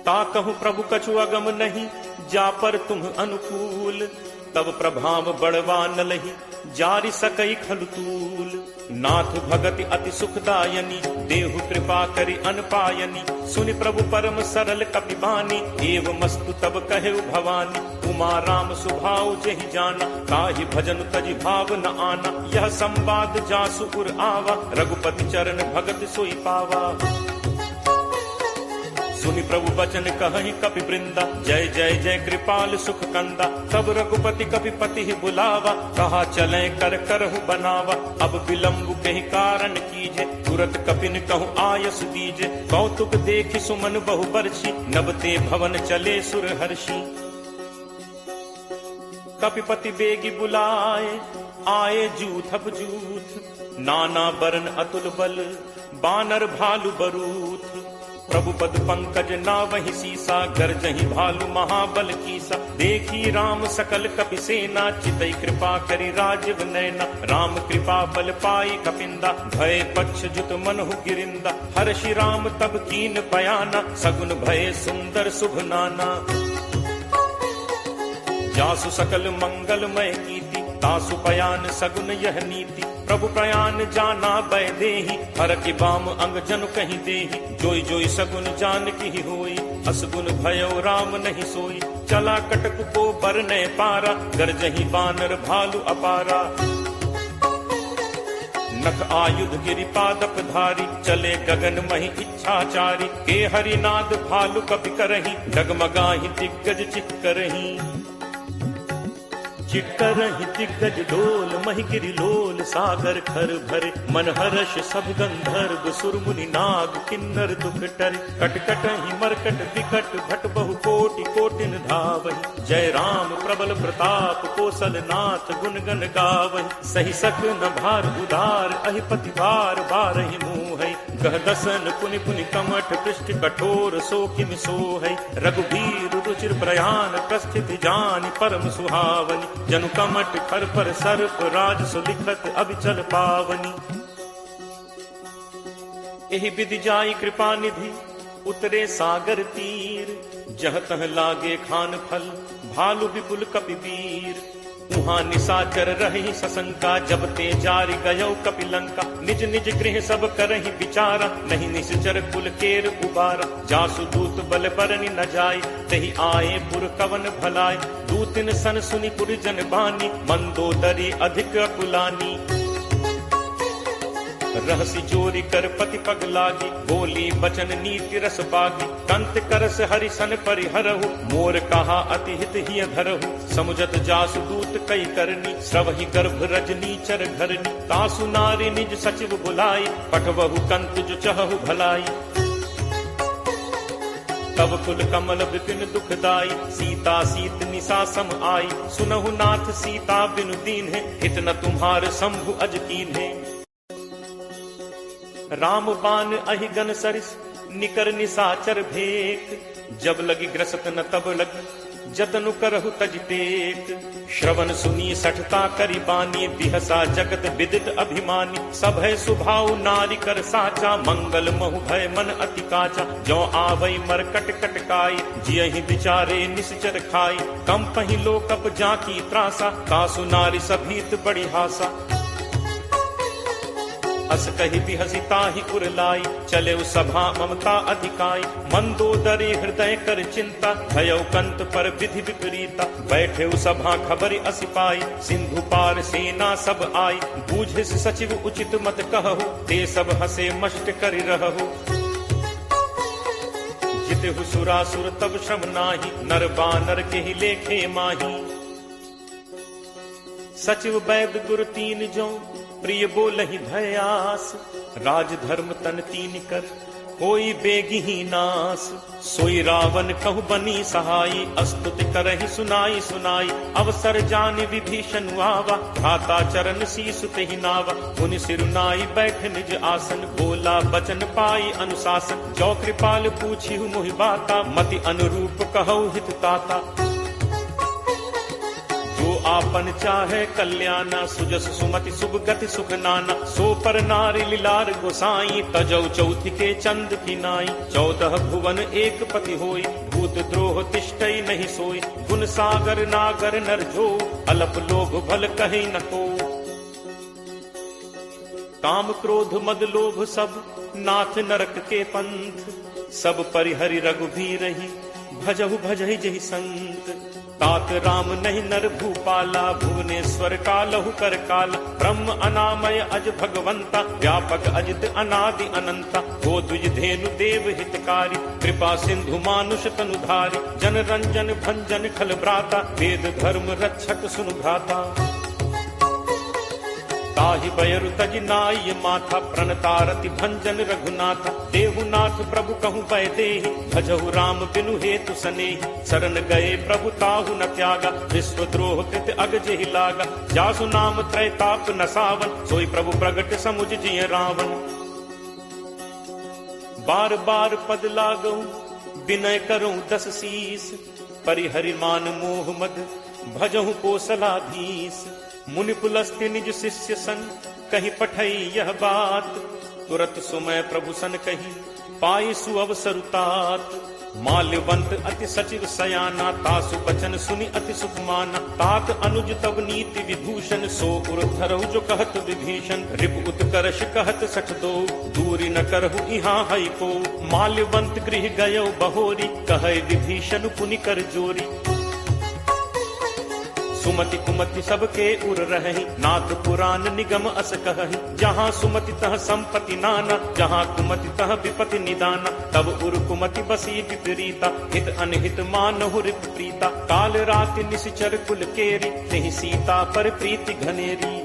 ता कहूँ प्रभु कछु अगम नहीं जा पर तुम अनुकूल। तब प्रभाव बड़वा न लही जारि सकई खलतूल। नाथ भगति अति सुखदायनी देहु कृपा करि अनपायनी। सुनि प्रभु परम सरल कपि बानी एव मस्तु तब कहे भवानी। उमा राम सुभाव जहि जाना ताहि भजन तजि भाव न आना। यह संवाद जासु उर आवा रघुपति चरण भगत सोई पावा। सुनि प्रभु बचन कहि कपि वृंदा जय जय जय कृपाल सुख कंदा। तब रघुपति कपि पति बुलावा कहा चले कर करहु बनावा। अब विलंब कहि कारण कीजे तुरत कपिन कहु आयस दीजे। कौतुक देखि सुमन बहु बरछी नबते भवन चले सुर हर्षि। कपिपति बेगी बुलाए आए जूथप जूथ। नाना बरन अतुल बल बानर भालु बरूथ। प्रभु पद पंकज नावहि सीसा गरजहि भालु महाबल कीसा। देखी राम सकल कपि सेना चितई कृपा करि राजीव नैना। राम कृपा बल पाई कपिंदा भय पक्ष जुत मनहु गिरिंदा। हर्षि राम तब कीन बयाना सगुन भय सुंदर शुभ नाना। जासु सकल मंगलमय कीर्ति तासु पयान सगुन यह नीति। प्रभु प्रयान जाना बै देहि हर की बाम अंग जनु कहीं देहि। जोई जोई सगुन जान की होई असगुन भयो राम नहीं सोई। चला कटक को बरने पारा गरजहि बानर भालु अपारा। नख आयुध गिरिपादप धारी चले गगन मही इच्छाचारी। के हरिनाद भालु कपि करहि डगमगाहि दिग्गज चिक्करहि। चिक्करहि दिग्गज डोल महि गिरि लोल सागर खर भरे। मन हर्ष सब गंधर्व सुरमुनि नाग किन्नर दुख टरे। कटकटहि मरकट विकट भट बहु कोटि कोटिन धावहि। जय राम प्रबल प्रताप कौशल नाथ गुण गण गावहि। सही सक न भार उदार अहिपति बार बारहि मुँहै। कह दसन पुनि पुनि कमठ पृष्ठ कठोर सो किम सोहै रघुबीर रुचिर प्रयाण प्रस्थित जानि परम सुहावनी जनु कमठ खर पर सर्प राज सुलिखत अभिचल पावनी एहि विधि जाई कृपा निधि उतरे सागर तीर जह तह लागे खान फल भालु विपुल कपिवीर उहाँ निशाचर रही सशंका जब ते जारि गयो कपिलंका निज निज गृह सब करहि विचारा नहीं निश्चर कुल केर उबारा जासु दूत बल बरनि न जाय तहि आए पुर कवन भलाय दूतिन सन सुनि पुर जन बानी मंदोदरी अधिक अकुलानी रहसी जोरी कर पति पग लागी बोली बचन नीति रस पागी कंत करस हरिसन परिहरहु मोर कहा अति हित ही धरहु समुझत जासु दूत कई करनी श्रवहि गर्भ रजनी चर घरनी तासु नारी निज सचिव बुलाई पठवहु कंत जो चहु भलाई तब कुल कमल विपिन दुखदाई सीता सीत निशा सम आई सुनहु नाथ सीता बिनु दीन है हित न तुम्हार शंभु अज कीन है राम बान अहि गन सरिस निकर निसाचर भेक जब लगी ग्रसत न तब लगी जतनु करहु तज टेक श्रवण सुनी सठता करी बानी बिहसा जगत विदित अभिमानी सब है सुभाव नारी कर साचा मंगल महु भय मन अति काचा जो आवई मर कट कटकाई जियहि विचारे निश्चर खाई कम पही लोकप जाकी त्रासा कासु नारी सभीत बड़ी हासा अस कही बिहसी ताहि उरलाई चले सभा ममता अधिकाई मंदोदरी हृदय कर चिंता भयो कंत पर विधि विपरीता बैठे सभा खबर असिपाई सिंधु पार सेना सब आई बूझिस सचिव उचित मत कहु ते सब हसे मष्ट करि रहु जितहु सुरासुर तब श्रम नाही नर बानर के ही लेखे माही सचिव वैद गुरु तीन जो प्रिय बोलहि भयास राज धर्म तन तीन कर कोई बेगी ही नास सोई रावण कहु बनी सहाई अस्तुति करहि सुनाई सुनाई अवसर जान विभीषण आवा घाता चरण शीसु तेहि नावा मुनि सिरुनाई बैठ निज आसन बोला बचन पाई अनुशासन जो कृपाल पूछी मोहि बाता मति अनुरूप कहु हित ताता जो आपन चाहे कल्याणा सुजस सुमति शुभ गति सुख नाना सो पर नारी लीलार गोसाई तजौ चौथि के चंद की नाई 14 भुवन एक पति होई भूत द्रोह तिष्ठई नहीं सोई गुण सागर नागर नर जो अलप लोभ भल कहीं न को काम क्रोध मद लोभ सब नाथ नरक के पंथ सब परिहरि रघुबीर ही भजहु भजहि जहि संत तात राम नहीं नर भूपाला भुवनेश्वर कालहु कर काल ब्रह्म अनामय अज भगवंता व्यापक अजित अनादि अनंता गो द्विज धेनु देव हितकारी कृपा सिंधु मानुष तनुधारी जन रंजन भंजन खल भ्राता वेद धर्म रक्षक सुनु भ्राता ताहि बयरु तज नाय माथा प्रणतारति भंजन रघुनाथा देहुनाथ प्रभु कहु पै देहि भजहु राम बिनु हेतु सनेहि शरण गए प्रभु ताहु न त्यागा विश्वद्रोह कृत अग जेहि लागा जासु नाम त्रैताप न सावन सोई प्रभु प्रगट समुझ जिय रावण बार बार पद लागऊ विनय करऊं 10 शीस परिहरि मान मोह मद भजहु कोसलाधीश मुनि पुलस्त्य निज शिष्य सन कहीं पठई यह बात तुरत सुमय प्रभु सन कही पाई सुअवसर तात माल्यवंत अति सचिव सयाना तासु बचन सुनि अति सुख माना तात अनुज तब नीति विभूषण सो उर धरहु जो कहत विभीषण रिप उत्कर्ष कहत सठ दो दूरी न करहु इहाँ हई को माल्यवंत गृह गयो बहोरी कहे विभीषण पुनि कर जोरी सुमति कुमति सबके उर रही नाथ पुराण निगम अस कहहि जहाँ सुमति तह संपत्ति नाना जहाँ कुमति तह विपति निदाना तब उर कुमति बसी विपरीता हित अनहित मानहु रिप प्रीता काल राति निश्चर कुल केरी नहीं सीता पर प्रीति घनेरी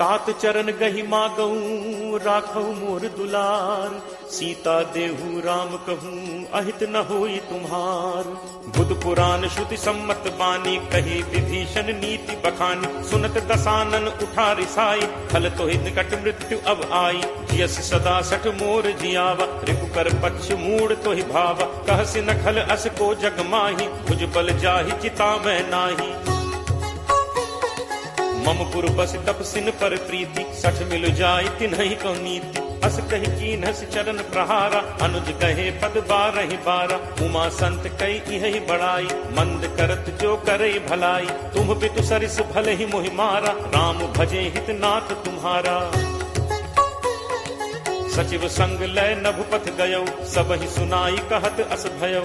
तात चरण गहि मागऊ राखऊ मोर दुलार सीता देहु राम कहूँ अहित न होई तुम्हार। बुध पुराण श्रुति सम्मत बानी कही विभीषण नीति बखानी। सुनत दसानन उठा रिसाई खल तो ही निकट मृत्यु अब आई। जियस सदा सठ मोर जियावा रिपु कर पक्ष मूड तो ही भावा। कहसि न खल अस को जग माही भुज बल जाहि चिता में नाही। मम पुर बस तपसिन पर प्रीति सठ मिल जाय तिन्हि को नीति। अस कही कीन्हस चरण प्रहारा अनुज कहे पद बारहि बारा। उमा संत कई यही बड़ाई मंद करत जो करे भलाई। तुम पितु सरिस भले ही मोहि मारा राम भजे हित नाथ तुम्हारा। सचिव संग लय नभपथ गयो सब ही सुनाई कहत अस भयो।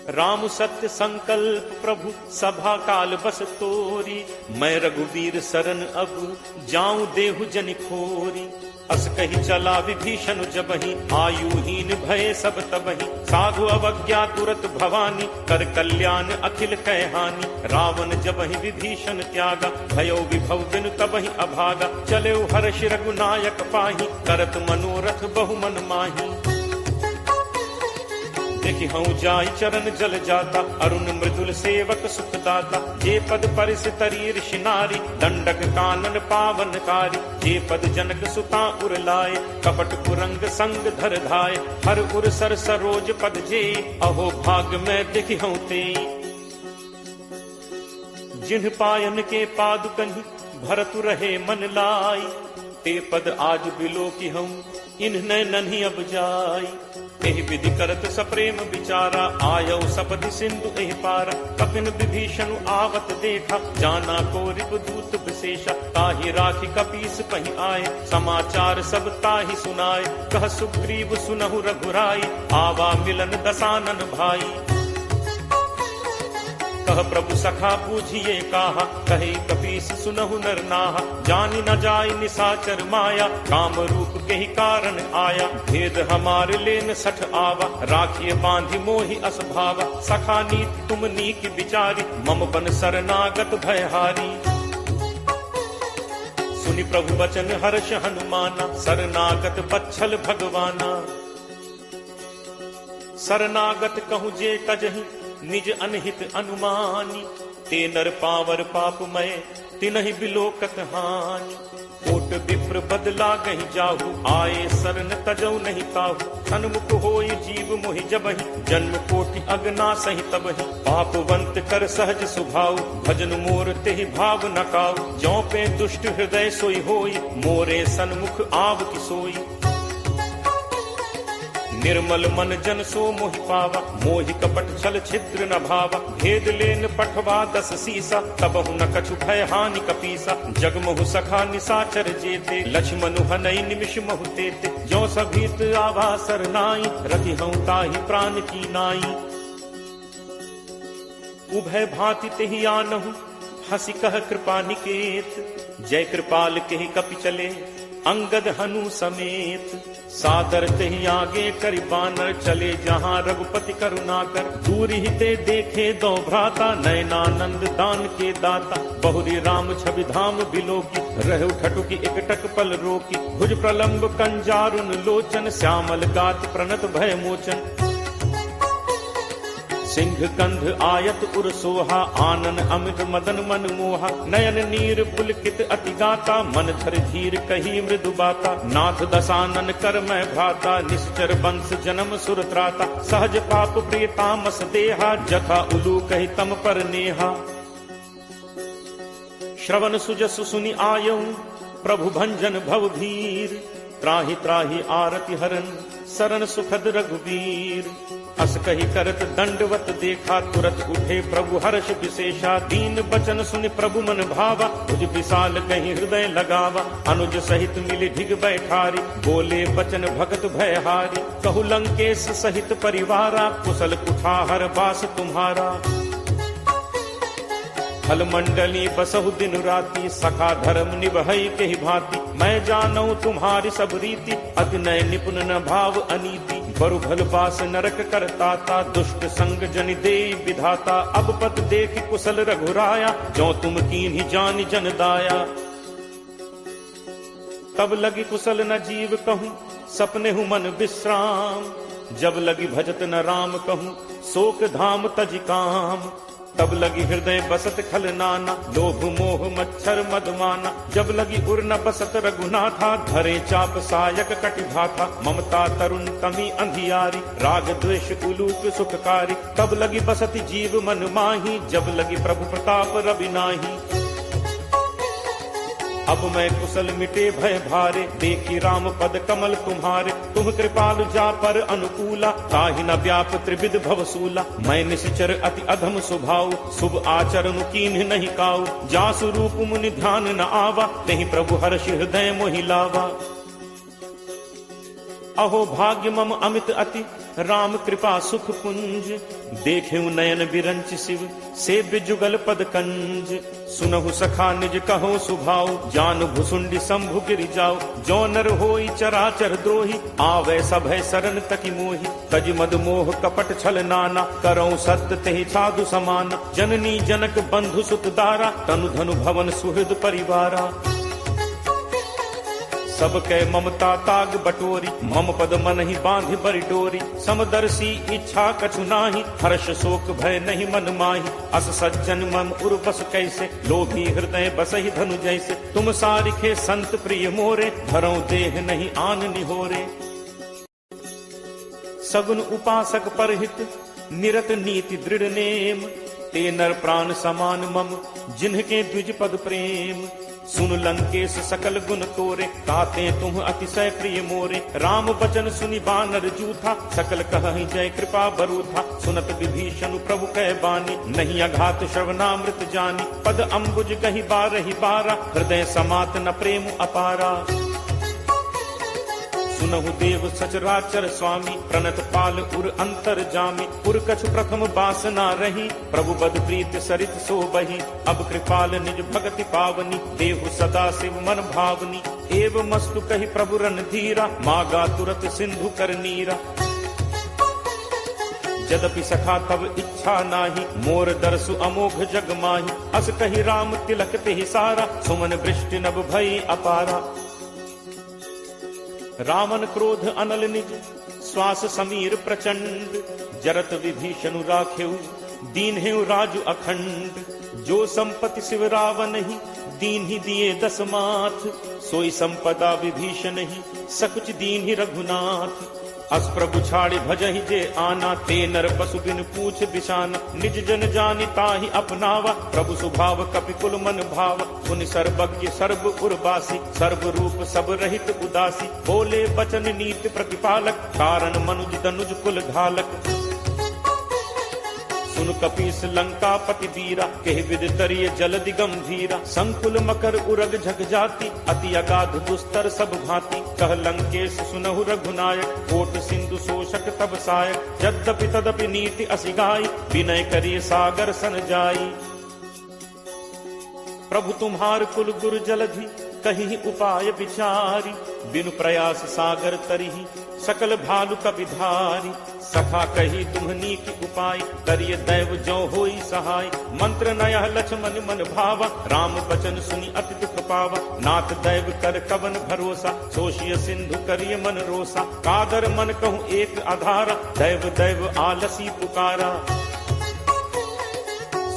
राम सत्य संकल्प प्रभु सभा काल बस तोरी। मैं रघुवीर शरण अब जाऊं देहु जनि खोरी। अस कही चला विभीषण जबहि आयुहीन भय सब तबहि। साधु अवज्ञा तुरत भवानी कर कल्याण अखिल कैहानी। रावण जबहि विभीषण त्यागा भयो विभव बिनु तबहि अभागा। चले हर्ष रघुनायक पाही करत मनोरथ बहु मन माही। देखि हूँ जाय चरण जल जाता अरुण मृदुल सेवक सुखदाता। जे पद परिस तरी ऋषि नारी दंडक कानन पावनकारी। जे पद जनक सुता उर लाए कपट कुरंग संग धर धाय। हर उर सर सरोज पद जे अहो भाग में देखि हूँ ते। जिन्ह पायन के पादुकनि भरतु रहे मन लाई। ते पद आज बिलो की हूँ इन्ह नन्ही अब जाई। एहि विधि करत सप्रेम विचारा आयो सपदि सिंधु एहि पारा। कपिन विभीषण आवत देखा जाना को रिपुदूत विशेषा। ताहि राखी कपीस पहि आए समाचार सब ताहि सुनाए। कह सुग्रीव सुनहु रघुराई आवा मिलन दसानन भाई। कह प्रभु सखा पूछिए काहा कहे कपीस सुनहु नर नाहा। जानि न जाय निसाचर माया काम रूप के ही कारण आया। भेद हमारे लेन सठ आवा राखिए बांधि मोहि अस भावा। सखा नीति तुम नीक विचारी मम बन शरणागत भयहारी। सुनि प्रभु वचन हर्ष हनुमाना शरणागत बच्छल भगवाना। शरणागत कहूँ जे तजहि निज अनहित अनुमानी। ते नर पावर पापमय तिनहि बिलोकत हानि। कोट विप्र बदला गहि जाहु आए शरण तजौ नहीं ताहु। सन्मुख होय जीव मोहि जबहि जन्म कोटि अगना सहि तबहि। पापवंत कर सहज सुभाव भजन मोर तेहि भाव न काऊ। जौ पे दुष्ट हृदय सोई होई मोरे सन्मुख आव की सोई। निर्मल मन जन सो मोहि पावा मोहि कपट छल छिद्र न भावा। भेद लेन पठवा दस सीसा तबहु न कछु भय हानि कपीसा। जगमहु सखा निसाचर जेते लक्ष्मणु हनई निमिष महु तेते। जो सभीत आवा सरनाई रखि हूँ ताहि प्राण की नाई। उभय भांति तेहि आनहु हंसी कह कृपा निकेत। जय कृपाल केहि कपि चले अंगद हनु समेत। सादर तेहि आगे करि बानर चले जहाँ रघुपति करुणाकर। दूर ही ते देखे दो भ्राता नयनानंद दान के दाता। बहुरी राम छवि धाम बिलोकी रहु ठटुकी एकटक पल रोकी। भुज प्रलंब कंजारुन लोचन श्यामल गात प्रणत भय मोचन। सिंह कंध आयत उर सोहा आनन अमित मदन मन मोहा। नयन नीर पुलकित अति गाता मन धर धीर कही मृदु बाता। नाथ दसानन कर मैं भ्राता निश्चर वंश जन्म सुर त्राता। सहज पाप प्रियतामस देहा जथा उलू कही तम पर नेहा। श्रवण सुजसु सुनि आयऊ प्रभु भंजन भव भीर। त्राहि त्राहि आरति हरन शरण सुखद रघुवीर। अस कही करत दंडवत देखा तुरत उठे प्रभु हर्ष विशेषा। दीन बचन सुनि प्रभु मन भावा भुज विशाल कहीं हृदय लगावा। अनुज सहित मिली ढिग बैठारी बोले बचन भगत भयहारी। कहु लंकेश सहित परिवारा कुशल कुठाहर बास तुम्हारा। फल मंडली बसहु दिन राति सखा धर्म निभई के ही भांति। मैं जानऊ तुम्हारी सब रीति अति नय निपुण न भाव अनीति। बरु भल बास नरक करताता दुष्ट संग जनि दे विधाता। अब पत देख कुशल रघुराया जो तुम कीन्ही जान जन दाया। तब लगी कुशल न जीव कहूँ, सपने हूँ मन विश्राम। जब लगी भजत न राम कहूँ, शोक धाम तज काम। तब लगी हृदय बसत खल नाना, लोभ मोह मच्छर मदमाना। जब लगी उर न बसत रघुनाथा, धरे चाप सायक कटिभाथा। ममता तरुण तमी अंधियारी, राग द्वेष उलूक सुखकारी। तब लगी बसत जीव मन माही, जब लगी प्रभु प्रताप रवि नाही। अब मैं कुशल मिटे भय भारे, देखी राम पद कमल तुम्हारे। तुम कृपालु जा पर अनुकूला, ताहि न व्याप त्रिविध भवसूला। मैं निश्चर अति अधम स्वभाव, शुभ आचरण कीन्ह नहीं काऊ। जासु रूप मुनि ध्यान न आवा, नहीं प्रभु हर्ष हृदय मोहि लावा। अहो भाग्य मम अमित अति, राम कृपा सुख पुंज। देखेऊ नयन बिरंच शिव, सेव्य जुगल पद कंज। सुनहु सखा निज कहो सुभाव, जान भुसुंडी शंभु गिरि जाओ। जो नर होई चराचर द्रोही, आवे सभय शरण तकी मोहि। तज मद मोह कपट छल नाना, करौ सत्य तेहि साधु समाना। जननी जनक बंधु सुत दारा, तनु धनु भवन सुहृद परिवारा। सबके ममता ताग बटोरी, मम पद मन ही बांधि बरि डोरी। समदर्शी इच्छा कछु नाही, हर्ष शोक भय नहीं मन माही। अस सज्जन मम उर बस कैसे, लोभी हृदय बसहि धनु जैसे। तुम सारिखे संत प्रिय मोरे, धरौ देह नहीं आन निहोरे। सगुन उपासक परहित, निरत नीति दृढ़ नेम। ते नर प्राण समान मम, जिन्हके द्विज पद प्रेम। सुन लंकेश सकल गुण तोरे, ताते तुम अतिशय प्रिय मोरे। राम बचन सुनि बानर जूथा, सकल कहहि जय कृपा बरूथा। सुनत विभीषण प्रभु कह बानी, नहीं अघात श्रवणामृत जानी। पद अम्बुज गहि बारहि बारा, हृदय समात न प्रेम अपारा। सुनहु देव सचराचर स्वामी, प्रणत पाल उर अंतर जामी। उर कछु प्रथम बासना रही, प्रभु बद प्रीत सरित सो बही। अब कृपाल निज भगति पावनी, देहु सदा शिव मन भावनी। एव मस्तु कहि प्रभु रणधीरा, मागा तुरत सिंधु कर नीरा। यद्यपि सखा तब इच्छा नाही, मोर दर्शु अमोघ जग माही। अस कहि राम तिलक तेहि सारा, सुमन वृष्टि नभ भई अपारा। रावण क्रोध अनल निज, श्वास समीर प्रचंड। जरत विभीषण राखेऊ, दीन हेउ राजु अखंड। जो संपत्ति शिव रावण ही, दीन ही दिए दस माथ। सोई संपदा विभीषण ही, सकुच दीन ही रघुनाथ। अस प्रभु छाड़ी भजहि जे आना, ते नर पशु बिन पूछ बिशाना। निज जन जानि ताहि अपनावा, प्रभु स्वभाव कपि कुल मन भाव। पुनि सर्वज्ञ सर्व उर्वासी, सर्व रूप सब रहित उदासी। बोले बचन नीति प्रतिपालक, कारण मनुज तनुज कुल घालक। सुन कपीस लंका पति वीरा, कहि विद तरिय जलदि गंभीरा। संकुल मकर उरग झग जाति, अति अगाध दुस्तर सब भांति। कह लंकेश सुनहु रघुनायक, कोट सिंधु शोषक तब सायक। यद्यपि तदपि नीति असिगाई, विनय करिय सागर सन जाई। प्रभु तुम्हार कुल गुरु जलधि, कहि उपाय विचारी। बिनु प्रयास सागर तरिहि, सकल भालु कपिधारी। सखा कही तुम्हनी की उपाय, करिय दैव जो होई सहाय। मंत्र नयह लक्ष्मण मन भावा, राम बचन सुनि अति दुख पावा। नाथ दैव कर कवन भरोसा, सोशिय सिंधु करिय मन रोसा। कादर मन कहूँ एक आधारा, दैव दैव आलसी पुकारा।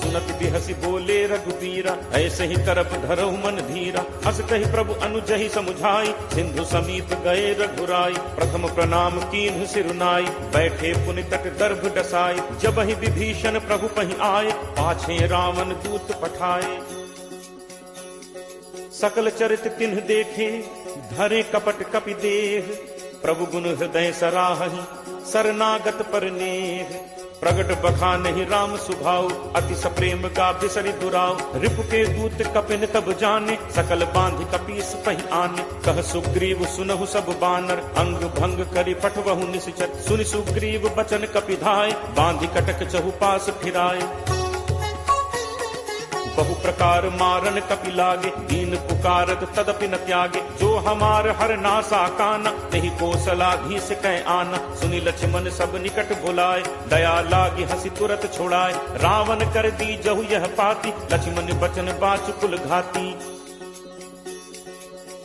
सुनत बिहसी बोले रघुबीरा, ऐसे ही करप धरहु मन धीरा। अस कहि प्रभु अनुजहि समुझाई, सिंधु समीप गए रघुराई। प्रथम प्रणाम कीन्ह सिरुनाई, बैठे पुनि तट दर्भ डसाई। जबहि विभीषण प्रभु पहि आए, पाछे रावण दूत पठाए। सकल चरित तिन्ह देखे, धरे कपट कपि देह। प्रभु गुण हृदय सराहहि, शरणागत पर नेह। प्रगट बखानहि राम सुभाव, अति सप्रेम का बिसरि दुराव। रिपु के दूत कपिन तब जाने, सकल बांधि कपीस पहि आने। कह सुग्रीव सुनहु सब बानर, अंग भंग करि पठवहु निश्चर। सुनि सुग्रीव बचन कपिधाय, बांधि कटक चहुपास फिराए। बहु प्रकार मारन कपि लागे, दीन पुकारत तदपि न त्यागे। जो हमार हर नासा काना, तेहि कौशलाधीश कह आना। सुनि लक्ष्मण सब निकट बुलाए, दया लागी हंसी तुरत छोड़ाए। रावण कर दी जहु यह पाती, लक्ष्मण बचन बाचु कुल घाती।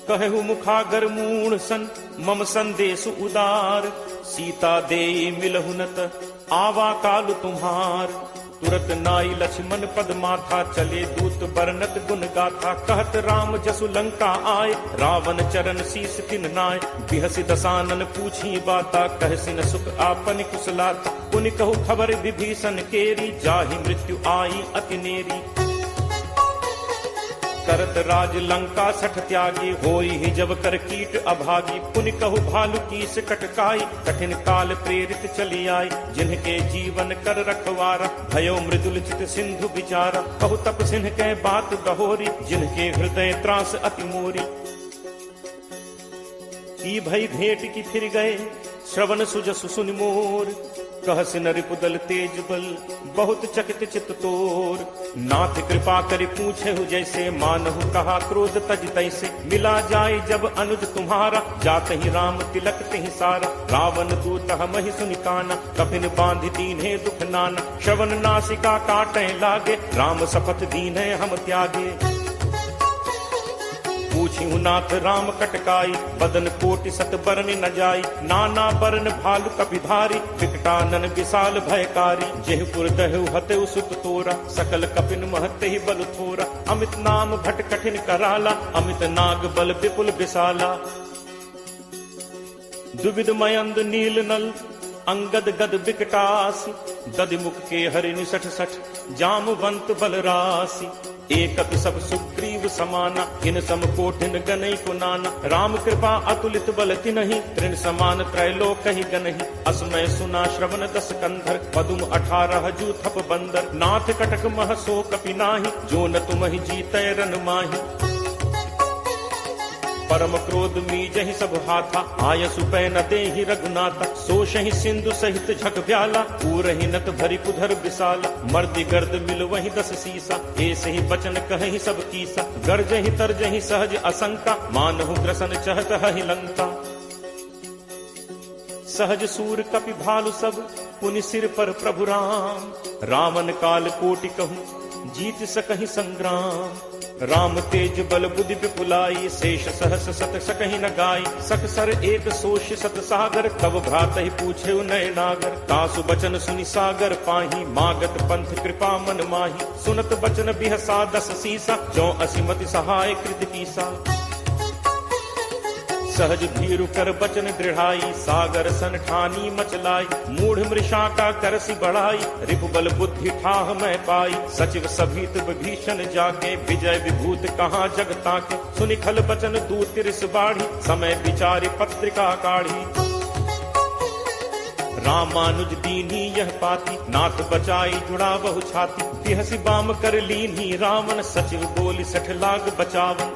कहु मुखागर मूढ़ सन मम संदेश उदार, सीता देई मिलहु नत आवा काल तुम्हार। तुरत नाई लक्ष्मण पद माथा, चले दूत बरनत गुण गाथा। कहत राम जसु लंका आए, रावण चरण शीस तिन नाय। बिहसि दसानन पूछी बाता, कहसिन सुख आपन कुशलाता। पुनि कहु खबर विभीषण केरी, जाहि मृत्यु आई अति नेरी। करत राज लंका सठ त्यागी, होई ही जब कर कीट अभागी। पुनि कहु भालु कीस कटकाई, कठिन काल प्रेरित चली आई। जिनके जीवन कर रखवारा, भयो मृदुल चित सिंधु विचारा। कहु तप सिंह के बात बहोरी, जिनके हृदय त्रास अति मोरी। की भई भेंट की फिर गए, श्रवण सुजसु सुनि मोर। कहसि नरिपुदल तेज बल, बहुत चकित चित तोर। नाथ कृपा करि पूछेहु जैसे, मानहु कहा क्रोध तज तैसे। मिला जाय जब अनुज तुम्हारा, जात ही राम तिलक तिहि सारा। रावण दूत हमहि सुनि काना, कफिन बांधि दीन्हे दुख नाना। श्रवण नासिका काटै लागे, राम शपथ दीन्हे हम त्यागे। पूछिहु नाथ राम कटकाई, बदन कोटि सत बरन न जाई। नाना बरन भालु कपिधारी, विकटानन विशाल भयकारी। जेहपुर दहु हतेउ सुत तोरा, सकल कपिन महते ही बल थोरा। अमित नाम भट कठिन कराला, अमित नाग बल विपुल विशाला। दुविध मयंद नील नल, अंगद गद विकटासी। दधिमुख के हरि निसठ सठ, जामवंत बलरासी। एकत सब सुग्रीव समाना, इन सम कोठिन गनई को नाना। राम कृपा अतुलित बल तिनहि, तृण समान त्रैलोक ही गनहि। असमय सुना श्रवण दस कंधर, पदुम 18 जू थप बंदर। नाथ कटक मह सो कपि नाहि, जो न तुमहि जीतै रन माहि। परम क्रोध मीजहि सब हाथा, आयसु पै न देहि रघुनाथा। सोषहि सिंधु सहित झक ब्याला, पूरहि नत भरि पुधर विशाला। मर्दि गर्द मिल वहि 10 सीसा, ऐसे ही बचन कहहि सब कीसा। गर्जहि तरजहि सहज असंका, मानहु ग्रसन चहत हहि लंका। सहज सूर कपि भालु सब, पुनि सिर पर प्रभु राम। रावण काल कोटि कहूँ, जीत सकहि संग्राम। राम तेज बल बुद्धि विपुलाई, शेष सहस सत सकहि न गाई। सकसर एक सोष सत सागर, तब भ्रात ही पूछे नय नागर। तासु बचन सुनि सागर पाही, मागत पंथ कृपा मन माही। सुनत बचन बिहसा 10 सीसा, जो असिमति सहाय कृत कीसा। सहज भीरु कर बचन दृढ़ाई, सागर सन ठानी मचलाई। मूढ़ मृषा का करसि बढ़ाई, रिपु बल बुद्धि ठाह मैं पाई। सचिव सभीत विभीषण जाके, विजय विभूत कहाँ जग ताके। सुनि खल बचन दूत तिरस बाढ़ी, समय विचारि पत्रिका काढ़ी। रामानुज दीन्ही यह पाती, नाथ बचाई जुड़ा बहु छाती। बिहसि बाम कर लीन्ही रावण, सचिव बोली 60 लाग बचावन।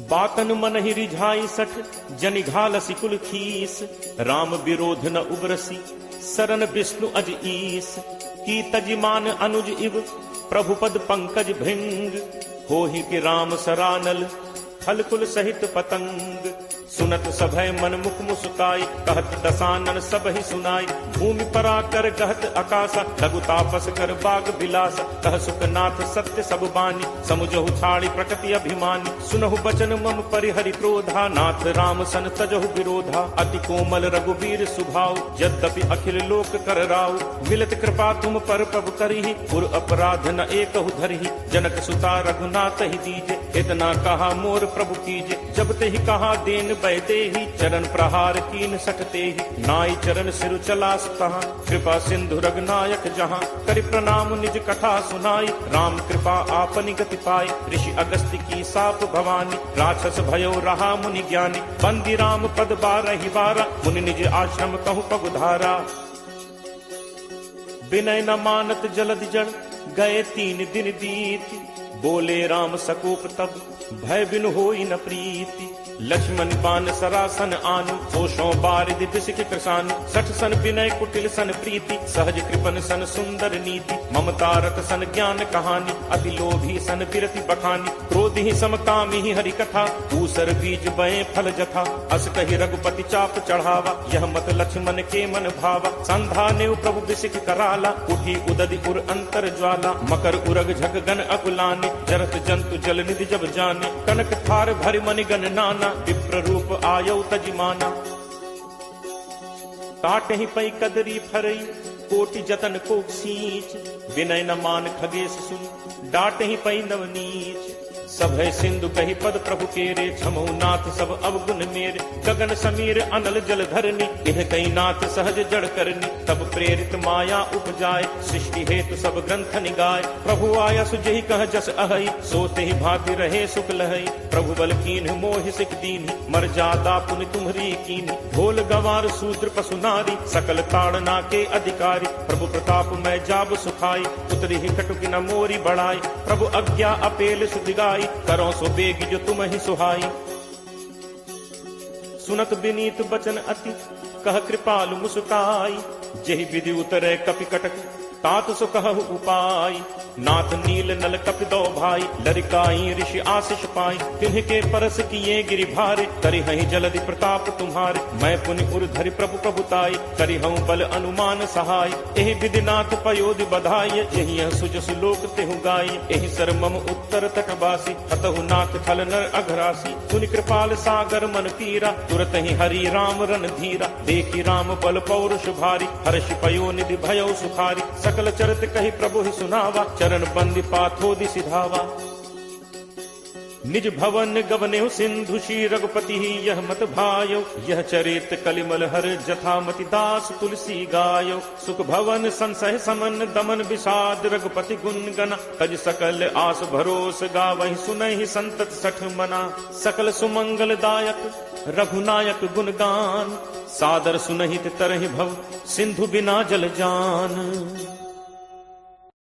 बातन मन ही रिझाई 60, जनि घालसि कुल खीस। राम विरोध न उबरसी, सरन विष्णु अज ईस। की तजिमान अनुज इव, प्रभु पद पंकज भृंग। होहि कि राम सरानल, फल कुल सहित पतंग। सुनत सभय मन मुख मुस्काई, कहत दसानन सब ही सुनाई। भूमि परा कर कहत आकाशा, लघु तापस कर बाग बिलासा। कह सुखनाथ सत्य सब बानी, समुझहु छाड़ी प्रकृति अभिमानी। सुनहु बचन मम परिहरि क्रोधा, नाथ राम सन तजहु विरोधा। अति कोमल रघुवीर सुभाव, यद्यपि अखिल लोक कर राव। मिलत कृपा तुम पर प्रभु करिहि, पुर अपराध न एकहु धरिहि। जनक सुता रघुनाथ ही दीजे, इतना कहा मोर प्रभु कीजे। जब ते ही कहा देन बैते ही, चरण प्रहार कीन सटते ही। नाई चरण सिरु चलास तहाँ, कृपा सिंधु रघुनायक जहाँ। करि प्रणाम निज कथा सुनाई, राम कृपा आपनि गति पाई। ऋषि अगस्त्य की साप भवानी, राक्षस भयो रहा मुनि ज्ञानी। बंदी राम पद 12 बारा, मुनि निज आश्रम कहु पगुधारा। विनय न मानत जलद जड़, गए 3 दिन बीत। बोले राम सकोप तब, भय बिनु होई न प्रीति। लक्ष्मण बान सरासन आनु, कोशों बारिद बिसिक कृषानु, सठ सन विनय कुटिल सन प्रीति, सहज कृपन सन सुंदर नीति, ममता रत सन ज्ञान कहानी, अति लोभी सन विरति बखानी, क्रोध ही समकामी ही हरि कथा, ऊसर बीज बए फल जथा, अस कही रघुपति चाप चढ़ावा, यह मत लक्ष्मण के मन भावा, संधा ने प्रभु बिसिक कराला, उठी उदधि उर अंतर ज्वाला, मकर उरग झक गन अकुलाने, जरत जंतु जल निधि जब जाने, कनक थार भरि मनि गण नाना, विप्र रूप आयौ तजिमाना, काटहि पै कदरी फरई, कोटि जतन को सींच, विनय न मान खगेश सुन, डांटहि पै नवनीच, सब है सिंधु कही पद प्रभु केरे, छमौ नाथ सब अवगुण मेरे, गगन समीर अनल जल धरनी, इह कई नाथ सहज जड़ करनी, तब प्रेरित माया उपजाए, सृष्टि हेतु सब ग्रंथ निगाए, प्रभु आया सुजहि कह जस अहई, सोते ही भांति रहे सुख लहई, प्रभु बल कीन्ह मोहि सिख दीन्हि, मर जादा पुनि तुम्हरी कीन्हि, ढोल गंवार शूद्र पशु नारी, सकल ताड़ना के अधिकारी, प्रभु प्रताप मैं जाब सुखाई, उतरी ही कटुक न मोरी बढ़ाई, प्रभु अज्ञा अपेल सुदिगाई, करो सो बेग जो तुम ही सुहाई, सुनत विनीत बचन अति, कह कृपालु मुस्काई, जेहि विधि उतरे कपि कटक, तात सो कहु उपाय, नाथ नील नल कपि दो भाई, लरिकाई ऋषि आशीष पाई, तिन्ह के परस किए गिरि भारे, करि हहि जलधि प्रताप तुम्हारे, मैं पुनि उर धरि प्रभु प्रभुताई, करि हूँ बल अनुमान सहाय, एहि विधि नाथ पयोधि बधाई, यही सुज सुलोक तेहु गाई, एहि सर मम उत्तर तटवासी, हतहु नाथ खल नर अघरासी, सुनि कृपाल सागर मन पीरा, तुरत ही हरि राम रन धीरा, देखी राम बल पौरुष भारी, हर्ष पयो निधि भयौ सुखारी, सकल चरित कही प्रभु ही सुनावा, चरण बंदी पाथोदि सिधावा, निज भवन गवनेहु सिंधु श्री रघुपति ही यह मत भायो, यह चरित कलिमल हर जथामति दास तुलसी गायो, सुख भवन संसह समन दमन विषाद, रघुपति गुण गना, तज सकल आस भरोस गावहि, सुनहि संतत सठ मना, सकल सुमंगल दायक रघुनायक गुणगान, सादर सुनहित तरहि भव, सिंधु बिना जल जान।